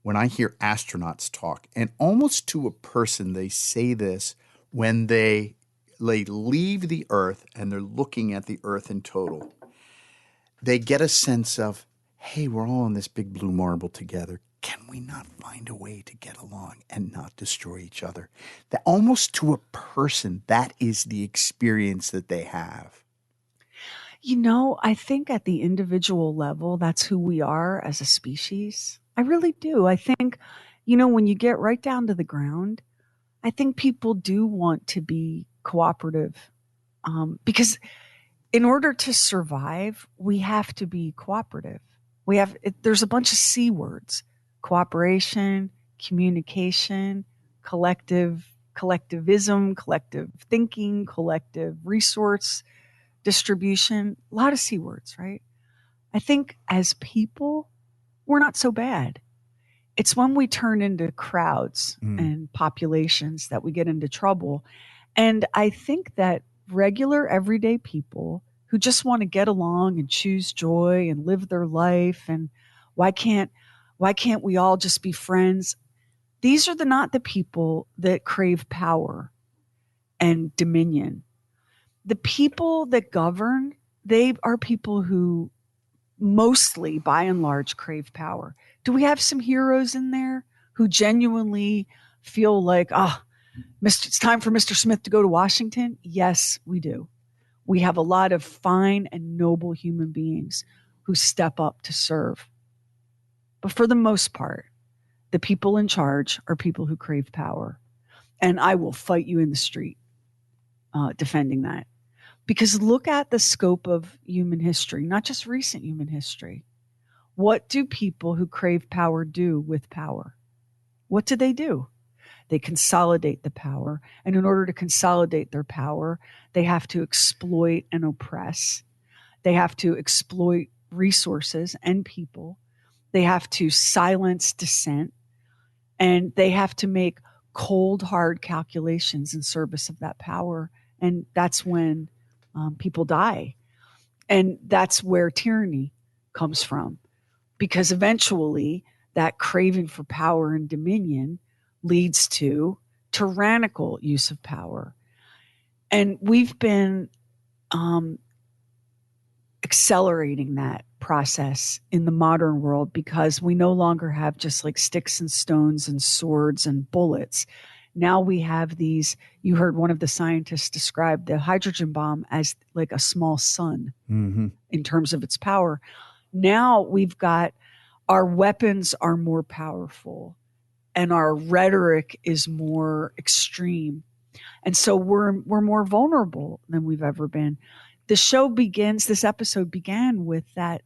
when I hear astronauts talk, and almost to a person, they say this when they leave the Earth and they're looking at the Earth in total. They get a sense of, hey, we're all on this big blue marble together. Can we not find a way to get along and not destroy each other? That almost to a person, that is the experience that they have. You know, I think at the individual level, that's who we are as a species. I really do. I think, when you get right down to the ground, I think people do want to be cooperative because in order to survive, we have to be cooperative. There's a bunch of C words: cooperation, communication, collectivism, collective thinking, collective resource distribution, a lot of C words, right? I think as people, we're not so bad. It's when we turn into crowds and populations that we get into trouble. And I think that regular everyday people who just want to get along and choose joy and live their life, and why can't we all just be friends? These are not the people that crave power and dominion. The people that govern, they are people who mostly, by and large, crave power. Do we have some heroes in there who genuinely feel like, it's time for Mr. Smith to go to Washington? Yes, we do. We have a lot of fine and noble human beings who step up to serve. But for the most part, the people in charge are people who crave power. And I will fight you in the street defending that. Because look at the scope of human history, not just recent human history. What do people who crave power do with power? What do? They consolidate the power. And in order to consolidate their power, they have to exploit and oppress. They have to exploit resources and people. They have to silence dissent. And they have to make cold, hard calculations in service of that power. And that's when people die. And that's where tyranny comes from. Because eventually that craving for power and dominion leads to tyrannical use of power. And we've been accelerating that process in the modern world because we no longer have just like sticks and stones and swords and bullets. Now we have these, you heard one of the scientists describe the hydrogen bomb as like a small sun in terms of its power. Now we've got, our weapons are more powerful and our rhetoric is more extreme. And so we're more vulnerable than we've ever been. This episode began with that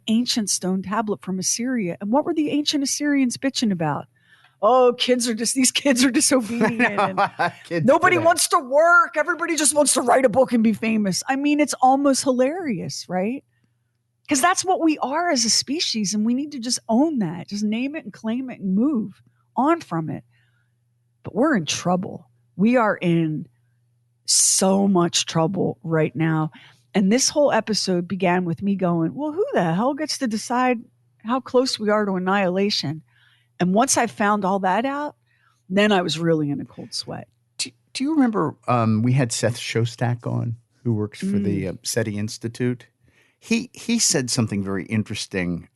ancient stone tablet from Assyria. And what were the ancient Assyrians bitching about? Oh, these kids are disobedient. And nobody wants to work. Everybody just wants to write a book and be famous. I mean, it's almost hilarious, right? Because that's what we are as a species, and we need to just own that. Just name it and claim it and move on from it. But we're in trouble. We are in so much trouble right now. And this whole episode began with me going, well, who the hell gets to decide how close we are to annihilation? And once I found all that out, then I was really in a cold sweat. Do you remember we had Seth Shostak on, who works for the SETI Institute? He said something very interesting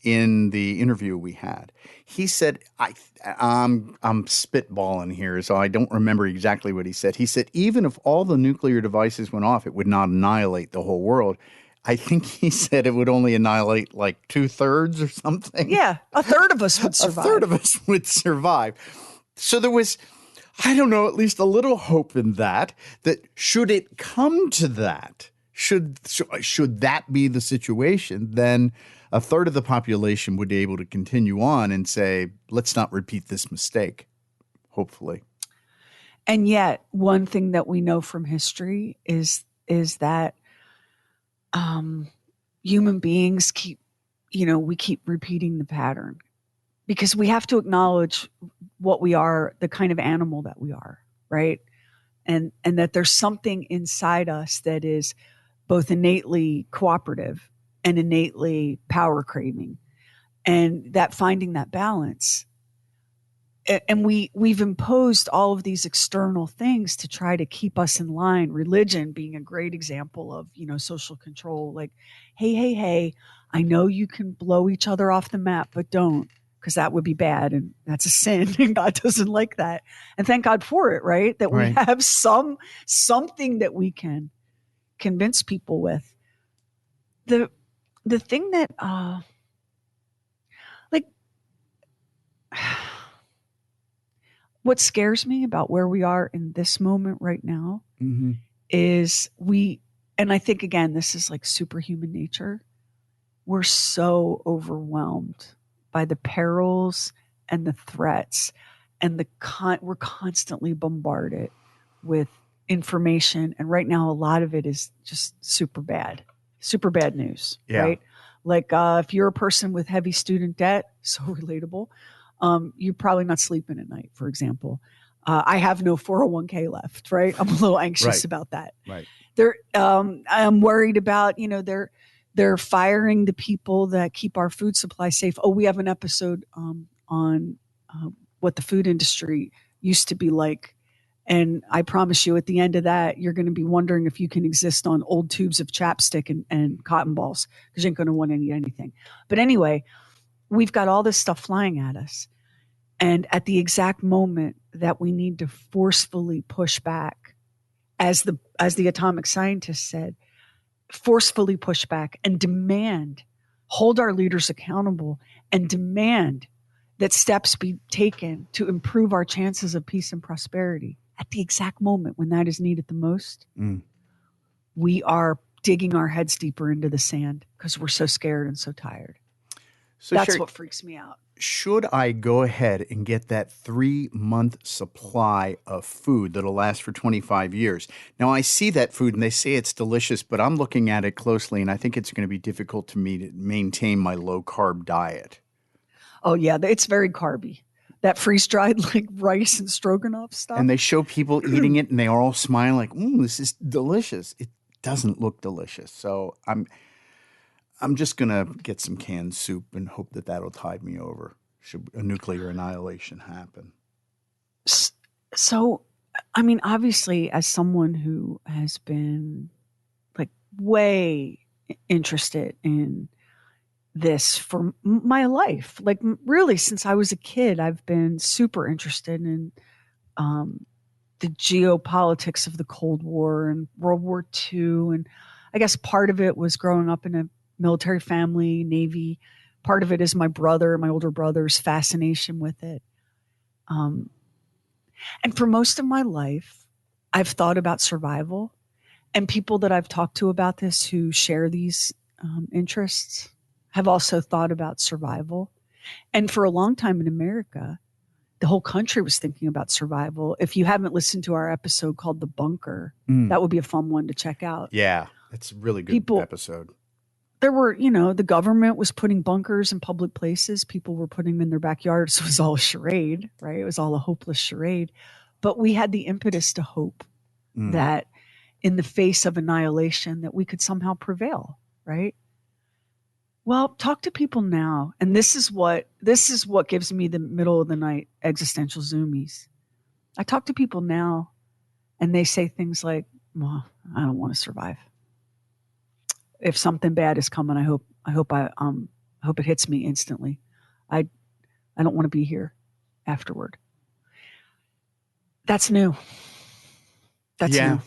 in the interview we had. He said, I'm spitballing here, so I don't remember exactly what he said. He said, even if all the nuclear devices went off, it would not annihilate the whole world. I think he said it would only annihilate like 2/3 or something. Yeah, a third of us would survive. A third of us would survive. So there was, I don't know, at least a little hope in that should it come to that, should that be the situation, then a third of the population would be able to continue on and say, let's not repeat this mistake, hopefully. And yet, one thing that we know from history is that human beings keep repeating the pattern, because we have to acknowledge what we are, the kind of animal that we are, right? And that there's something inside us that is both innately cooperative and innately power craving, and that finding that balance. And we've imposed all of these external things to try to keep us in line. Religion being a great example of, social control. Like, hey, I know you can blow each other off the map, but don't, because that would be bad and that's a sin, and God doesn't like that. And thank God for it, right? That we have something that we can convince people with. The thing that what scares me about where we are in this moment right now is and I think, again, this is like superhuman nature. We're so overwhelmed by the perils and the threats, and we're constantly bombarded with information. And right now, a lot of it is just super bad news, right? Like if you're a person with heavy student debt, so relatable, you're probably not sleeping at night, for example. I have no 401k left, right? I'm a little anxious about that. Right. I'm worried about, they're firing the people that keep our food supply safe. Oh, we have an episode on what the food industry used to be like. And I promise you, at the end of that, you're going to be wondering if you can exist on old tubes of chapstick and cotton balls, because you ain't going to want to eat anything. But anyway, we've got all this stuff flying at us. And at the exact moment that we need to forcefully push back, as the atomic scientist said, forcefully push back and demand, hold our leaders accountable, and demand that steps be taken to improve our chances of peace and prosperity. At the exact moment when that is needed the most, we are digging our heads deeper into the sand because we're so scared and so tired. So that's what freaks me out. Should I go ahead and get that 3-month supply of food that'll last for 25 years? Now, I see that food and they say it's delicious, but I'm looking at it closely and I think it's going to be difficult to me to maintain my low-carb diet. Oh, yeah, it's very carby. That freeze-dried like rice and stroganoff stuff. And they show people eating it and they are all smiling like, this is delicious. It doesn't look delicious. So I'm just going to get some canned soup and hope that that'll tide me over should a nuclear annihilation happen. So, I mean, obviously, as someone who has been like way interested in this for my life, like really since I was a kid, I've been super interested in the geopolitics of the Cold War and World War II. And I guess part of it was growing up in a military family, Navy. Part of it is my older brother's fascination with it. And for most of my life, I've thought about survival, and people that I've talked to about this who share these interests have also thought about survival. And for a long time in America, the whole country was thinking about survival. If you haven't listened to our episode called The Bunker, that would be a fun one to check out. Yeah, it's a really good episode. There were, the government was putting bunkers in public places. People were putting them in their backyards. It was all a charade, right? It was all a hopeless charade. But we had the impetus to hope that in the face of annihilation, that we could somehow prevail, right? Well, talk to people now. And this is what gives me the middle of the night existential zoomies. I talk to people now and they say things like, well, I don't want to survive. If something bad is coming, I hope I hope it hits me instantly. I don't want to be here afterward. That's new. That's new.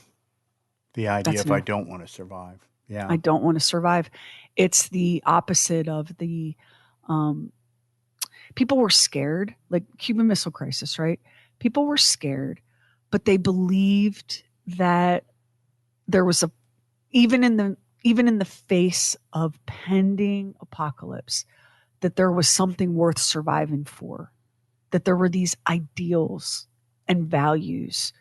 The idea That's of new. I don't want to survive. Yeah. I don't want to survive. It's the opposite of the people were scared, like Cuban Missile Crisis, right? People were scared, but they believed that there was even in the face of pending apocalypse, that there was something worth surviving for, that there were these ideals and values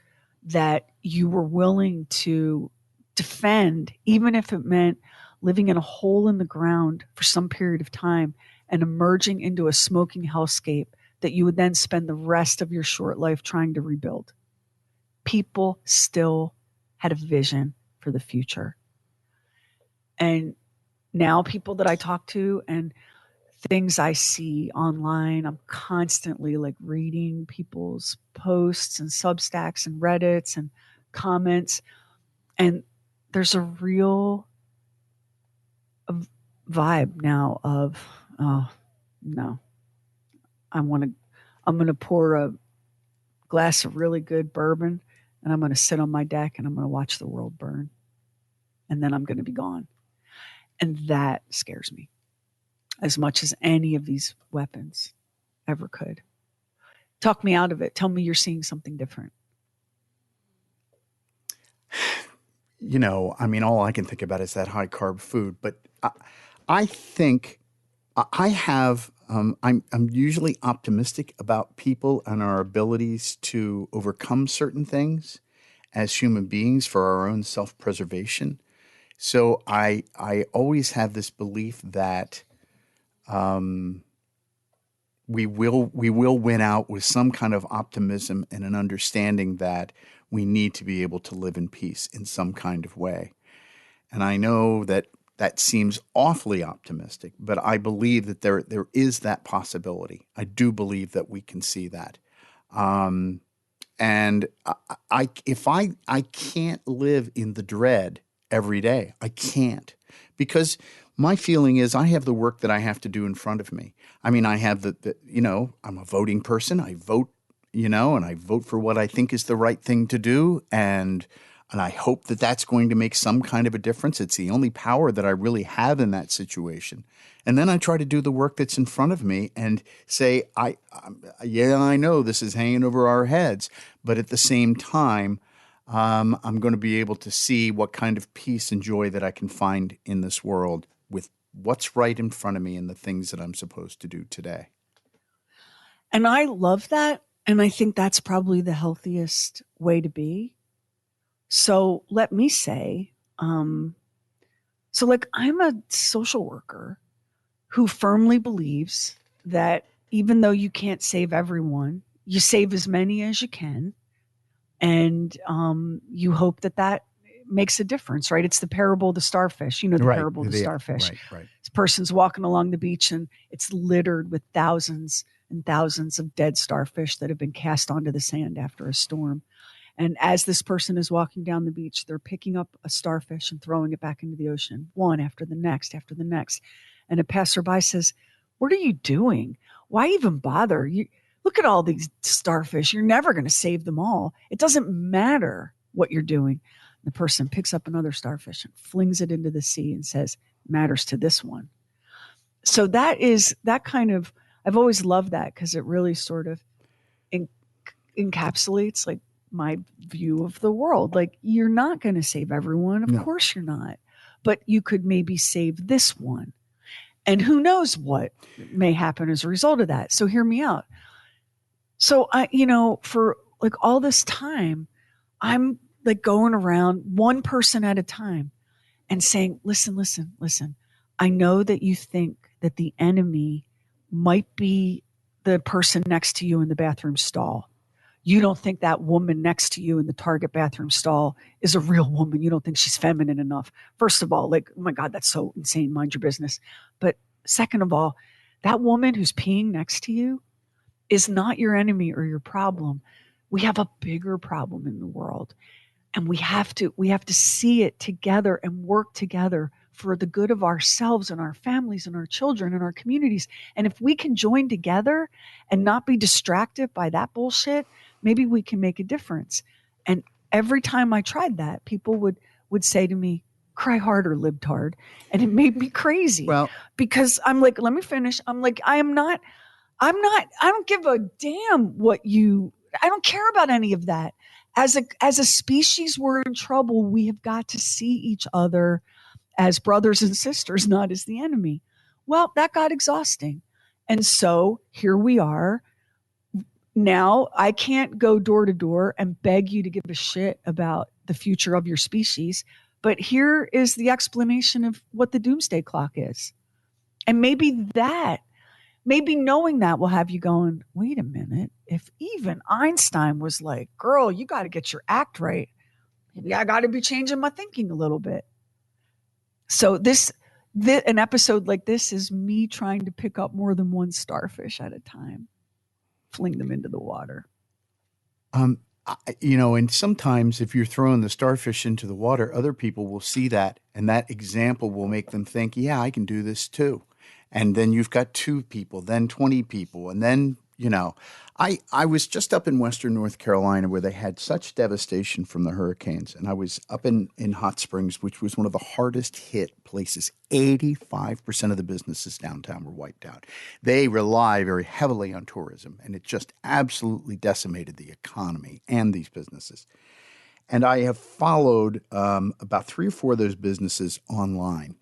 that you were willing to defend, even if it meant living in a hole in the ground for some period of time and emerging into a smoking hellscape that you would then spend the rest of your short life trying to rebuild. People still had a vision for the future. And now people that I talk to and things I see online, I'm constantly like reading people's posts and Substacks and Reddits and comments. And there's a real vibe now of, oh, no, I'm going to pour a glass of really good bourbon and I'm going to sit on my deck and I'm going to watch the world burn. And then I'm going to be gone. And that scares me as much as any of these weapons ever could. Talk me out of it. Tell me you're seeing something different. You know, I mean, all I can think about is that high carb food. But I think I have, I'm usually optimistic about people and our abilities to overcome certain things as human beings for our own self-preservation. So I always have this belief that we will win out with some kind of optimism and an understanding that we need to be able to live in peace in some kind of way. And I know that seems awfully optimistic, but I believe that there is that possibility. I do believe that we can see that. And if I can't live in the dread every day, I can't, because my feeling is I have the work that I have to do in front of me. I mean, I have I'm a voting person. I vote, and I vote for what I think is the right thing to do. And I hope that that's going to make some kind of a difference. It's the only power that I really have in that situation. And then I try to do the work that's in front of me and say, I know this is hanging over our heads, but at the same time, I'm going to be able to see what kind of peace and joy that I can find in this world with what's right in front of me and the things that I'm supposed to do today. And I love that. And I think that's probably the healthiest way to be. So let me say, I'm a social worker who firmly believes that even though you can't save everyone, you save as many as you can. And you hope that makes a difference, right? It's the parable of the starfish. The parable of the starfish. Right. This person's walking along the beach and it's littered with thousands and thousands of dead starfish that have been cast onto the sand after a storm. And as this person is walking down the beach, they're picking up a starfish and throwing it back into the ocean, one after the next, after the next. And a passerby says, "What are you doing? Why even bother? Look at all these starfish. You're never going to save them all. It doesn't matter what you're doing." The person picks up another starfish and flings it into the sea and says, "Matters to this one." So that kind of, I've always loved that because it really sort of encapsulates like my view of the world. Like, you're not going to save everyone. Of course you're not. But you could maybe save this one. And who knows what may happen as a result of that. So hear me out. So for like all this time, I'm like going around one person at a time and saying, listen. I know that you think that the enemy might be the person next to you in the bathroom stall. You don't think that woman next to you in the Target bathroom stall is a real woman. You don't think she's feminine enough. First of all, like, oh my God, that's so insane. Mind your business. But second of all, that woman who's peeing next to you is not your enemy or your problem. We have a bigger problem in the world. And we have to see it together and work together for the good of ourselves and our families and our children and our communities. And if we can join together and not be distracted by that bullshit, maybe we can make a difference. And every time I tried that, people would say to me, cry harder, libtard. And it made me crazy. Well, because I'm like, let me finish. I'm like, I don't give a damn I don't care about any of that. As a species, we're in trouble. We have got to see each other as brothers and sisters, not as the enemy. Well, that got exhausting. And so here we are. Now I can't go door to door and beg you to give a shit about the future of your species. But here is the explanation of what the Doomsday Clock is. And maybe knowing that will have you going, wait a minute. If even Einstein was like, girl, you got to get your act right. Maybe I got to be changing my thinking a little bit. So an episode like this is me trying to pick up more than one starfish at a time, fling them into the water. And sometimes if you're throwing the starfish into the water, other people will see that, and that example will make them think, yeah, I can do this too. And then you've got 2 people, then 20 people. And then, I was just up in Western North Carolina where they had such devastation from the hurricanes. And I was up in Hot Springs, which was one of the hardest hit places. 85% of the businesses downtown were wiped out. They rely very heavily on tourism, and it just absolutely decimated the economy and these businesses. And I have followed about 3 or 4 of those businesses online.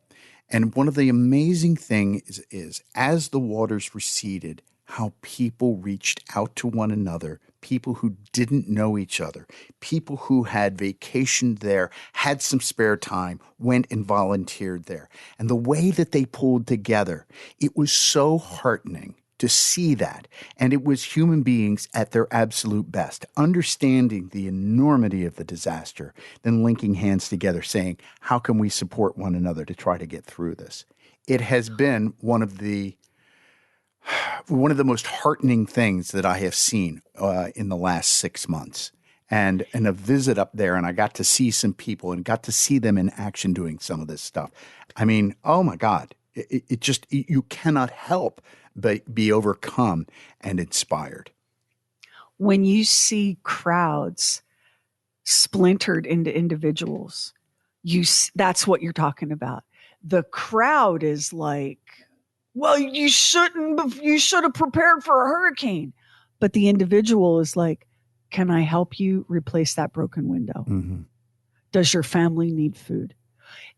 And one of the amazing things is as the waters receded, how people reached out to one another, people who didn't know each other, people who had vacationed there, had some spare time, went and volunteered there. And the way that they pulled together, it was so heartening to see that. And it was human beings at their absolute best, understanding the enormity of the disaster, then linking hands together saying, how can we support one another to try to get through this? It has been one of the most heartening things that I have seen in the last 6 months. And a visit up there, and I got to see some people and got to see them in action doing some of this stuff. I mean, oh my God, you cannot help but be overcome and inspired. When you see crowds splintered into individuals, that's what you're talking about. The crowd is like, well, you should have prepared for a hurricane. But the individual is like, can I help you replace that broken window? Mm-hmm. Does your family need food?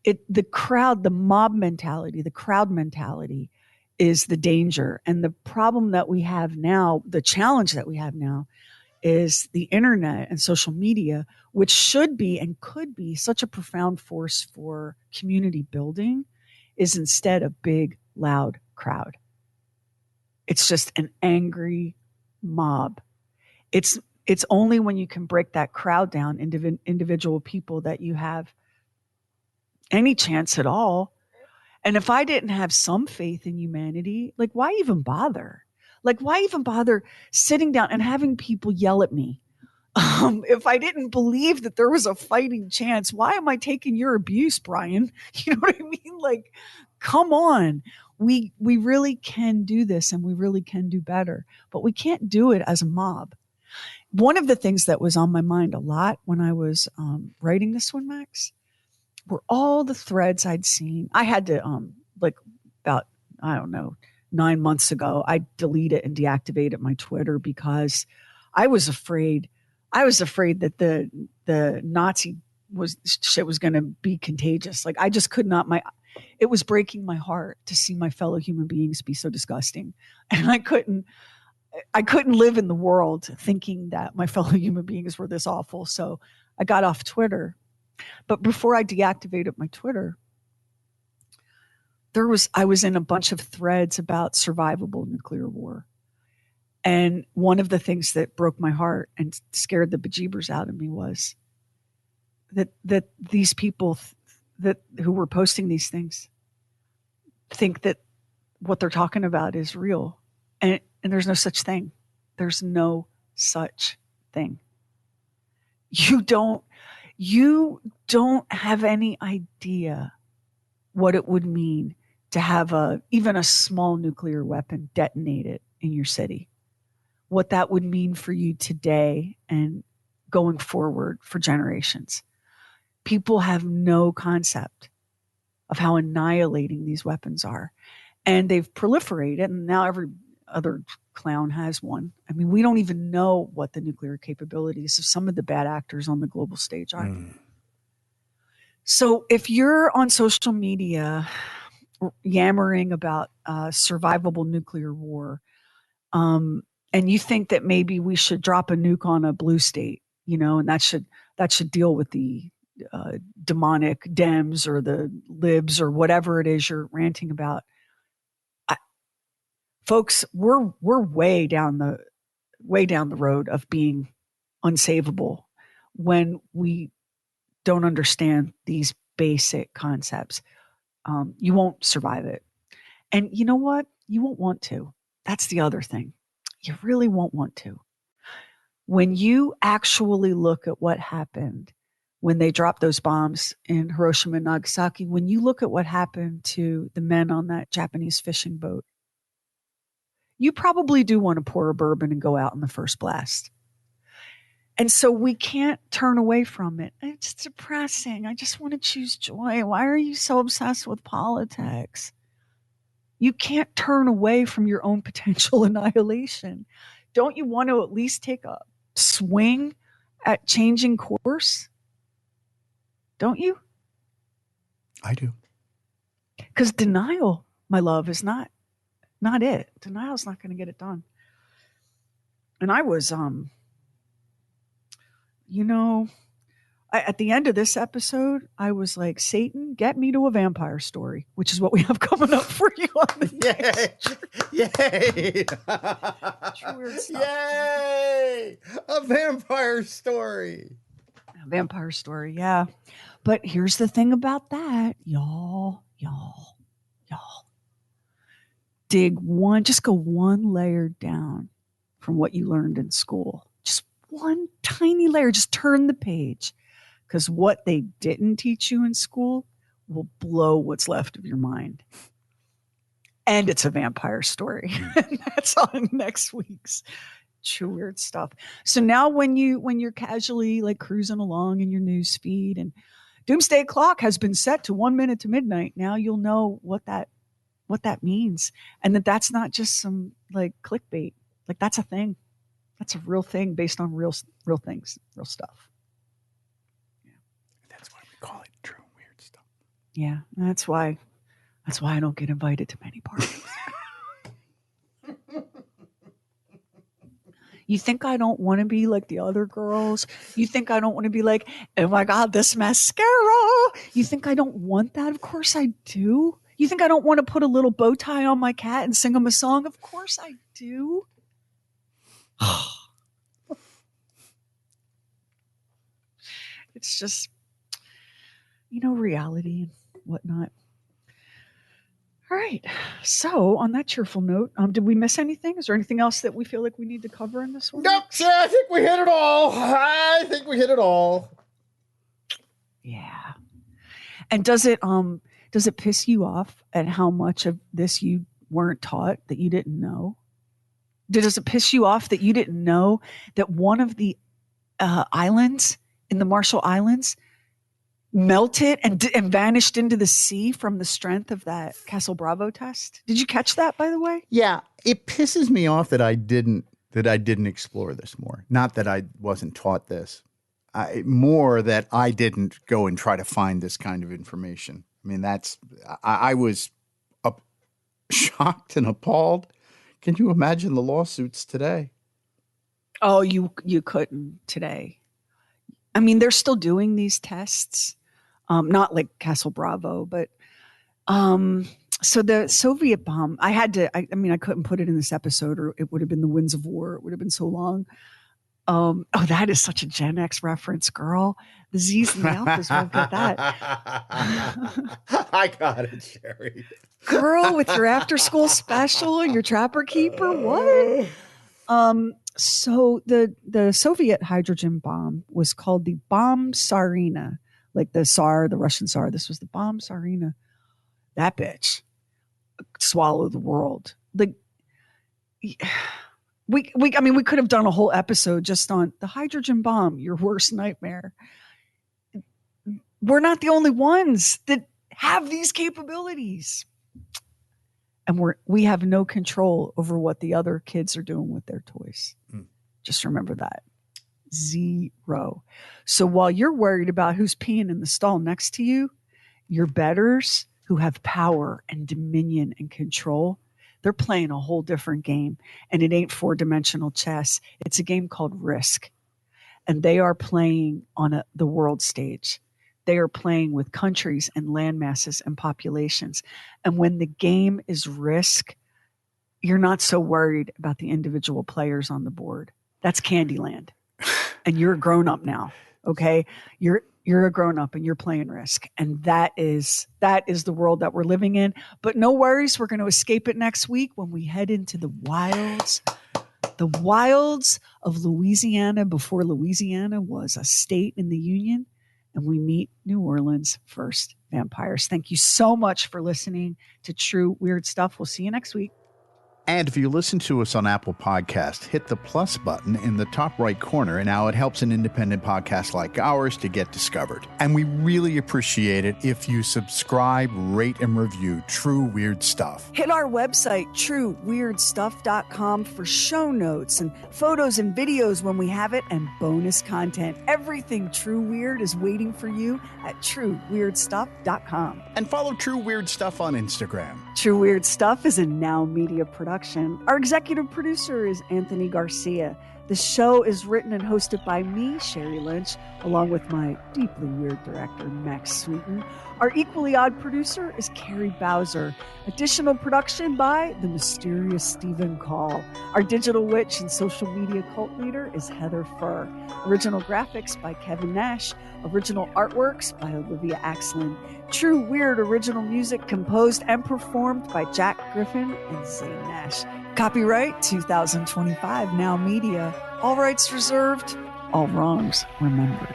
The crowd, the mob mentality, the crowd mentality is the danger. And the problem that we have now, the challenge that we have now, is the internet and social media, which should be and could be such a profound force for community building, is instead a big, loud crowd. It's just an angry mob. It's only when you can break that crowd down into individual people that you have any chance at all. And if I didn't have some faith in humanity, like why even bother? Like why even bother sitting down and having people yell at me? If I didn't believe that there was a fighting chance, why am I taking your abuse, Brian? You know what I mean? Like, come on. We really can do this and we really can do better, but we can't do it as a mob. One of the things that was on my mind a lot when I was writing this one, Max, were all the threads I'd seen. I had to, about, 9 months ago, I deleted and deactivated my Twitter because I was afraid that the Nazi shit was going to be contagious. Like I just could not, it was breaking my heart to see my fellow human beings be so disgusting. And I couldn't live in the world thinking that my fellow human beings were this awful. So I got off Twitter. But before I deactivated my Twitter, I was in a bunch of threads about survivable nuclear war. And one of the things that broke my heart and scared the bejeebers out of me was that these people who were posting these things think that what they're talking about is real. And there's no such thing. There's no such thing. You don't have any idea what it would mean to have even a small nuclear weapon detonated in your city, what that would mean for you today and going forward for generations. People have no concept of how annihilating these weapons are. And they've proliferated, and now every other clown has one. I mean, we don't even know what the nuclear capabilities of some of the bad actors on the global stage are. So if you're on social media yammering about survivable nuclear war, and you think that maybe we should drop a nuke on a blue state, and that should deal with the demonic Dems or the libs or whatever it is you're ranting about. Folks, we're way down the road of being unsavable when we don't understand these basic concepts. You won't survive it. And you know what? You won't want to. That's the other thing. You really won't want to. When you actually look at what happened when they dropped those bombs in Hiroshima and Nagasaki, when you look at what happened to the men on that Japanese fishing boat, you probably do want to pour a bourbon and go out in the first blast. And so we can't turn away from it. It's depressing. I just want to choose joy. Why are you so obsessed with politics? You can't turn away from your own potential annihilation. Don't you want to at least take a swing at changing course? Don't you? I do. Because denial, my love, is not it. Denial's not going to get it done. And I was, at the end of this episode, I was like, Satan, get me to a vampire story, which is what we have coming up for you on the Yay! Weird stuff. Yay! A vampire story. A vampire story, yeah. But here's the thing about that, y'all. Just go one layer down from what you learned in school. Just one tiny layer. Just turn the page. Because what they didn't teach you in school will blow what's left of your mind. And it's a vampire story. And that's on next week's True Weird Stuff. So now when you're casually like cruising along in your news feed and Doomsday Clock has been set to 1 minute to midnight, now you'll know what that means. And that's not just some like clickbait. Like that's a thing. That's a real thing based on real things, real stuff. That's why we call it True Weird Stuff. Yeah, that's why I don't get invited to many parties. You think I don't want to be like the other girls? You think I don't want to be like, oh my God, this mascara? You think I don't want that? Of course I do. You think I don't want to put a little bow tie on my cat and sing him a song? Of course I do. It's just, reality and whatnot. All right. So on that cheerful note, did we miss anything? Is there anything else that we feel like we need to cover in this one? Nope. Yeah, I think we hit it all. Yeah. And does it piss you off at how much of this you weren't taught, that you didn't know? Does it piss you off that you didn't know that one of the islands in the Marshall Islands melted and vanished into the sea from the strength of that Castle Bravo test? Did you catch that, by the way? Yeah, it pisses me off that I didn't explore this more. Not that I wasn't taught this. More that I didn't go and try to find this kind of information. I mean, I was shocked and appalled. Can you imagine the lawsuits today? Oh, you couldn't today. I mean, they're still doing these tests. Not like Castle Bravo, but so the Soviet bomb, I couldn't put it in this episode or it would have been the Winds of War. It would have been so long. That is such a Gen X reference, girl. The Z's and the Alphas won't get that. I got it, Sherry. Girl, with your after school special and your Trapper Keeper, what? So the Soviet hydrogen bomb was called the bomb Tsarina, like the Tsar, the Russian Tsar. This was the bomb Tsarina. that bitch swallow the world. We could have done a whole episode just on the hydrogen bomb, your worst nightmare. We're not the only ones that have these capabilities. And we have no control over what the other kids are doing with their toys. Just remember that. 0. So while you're worried about who's peeing in the stall next to you, your betters who have power and dominion and control, they're playing a whole different game. And it ain't 4-dimensional chess. It's a game called Risk. And they are playing on the world stage. They are playing with countries and land masses and populations. And when the game is Risk, you're not so worried about the individual players on the board. That's Candyland. And you're a grown-up now, okay? You're a grown-up and you're playing Risk. And that is the world that we're living in. But no worries, we're going to escape it next week when we head into the wilds of Louisiana before Louisiana was a state in the Union. And we meet New Orleans' first vampires. Thank you so much for listening to True Weird Stuff. We'll see you next week. And if you listen to us on Apple Podcasts, hit the plus button in the top right corner, and now it helps an independent podcast like ours to get discovered. And we really appreciate it if you subscribe, rate, and review True Weird Stuff. Hit our website, trueweirdstuff.com, for show notes and photos and videos when we have it, and bonus content. Everything True Weird is waiting for you at trueweirdstuff.com. And follow True Weird Stuff on Instagram. True Weird Stuff is a Now Media production. Our executive producer is Anthony Garcia. The show is written and hosted by me, Sherry Lynch, along with my deeply weird director, Max Sweeten. Our equally odd producer is Carrie Bowser. Additional production by the mysterious Stephen Call. Our digital witch and social media cult leader is Heather Furr. Original graphics by Kevin Nash. Original artworks by Olivia Axlin. True Weird original music composed and performed by Jack Griffin and Zane Nash. Copyright 2025 Now Media. All rights reserved, all wrongs remembered.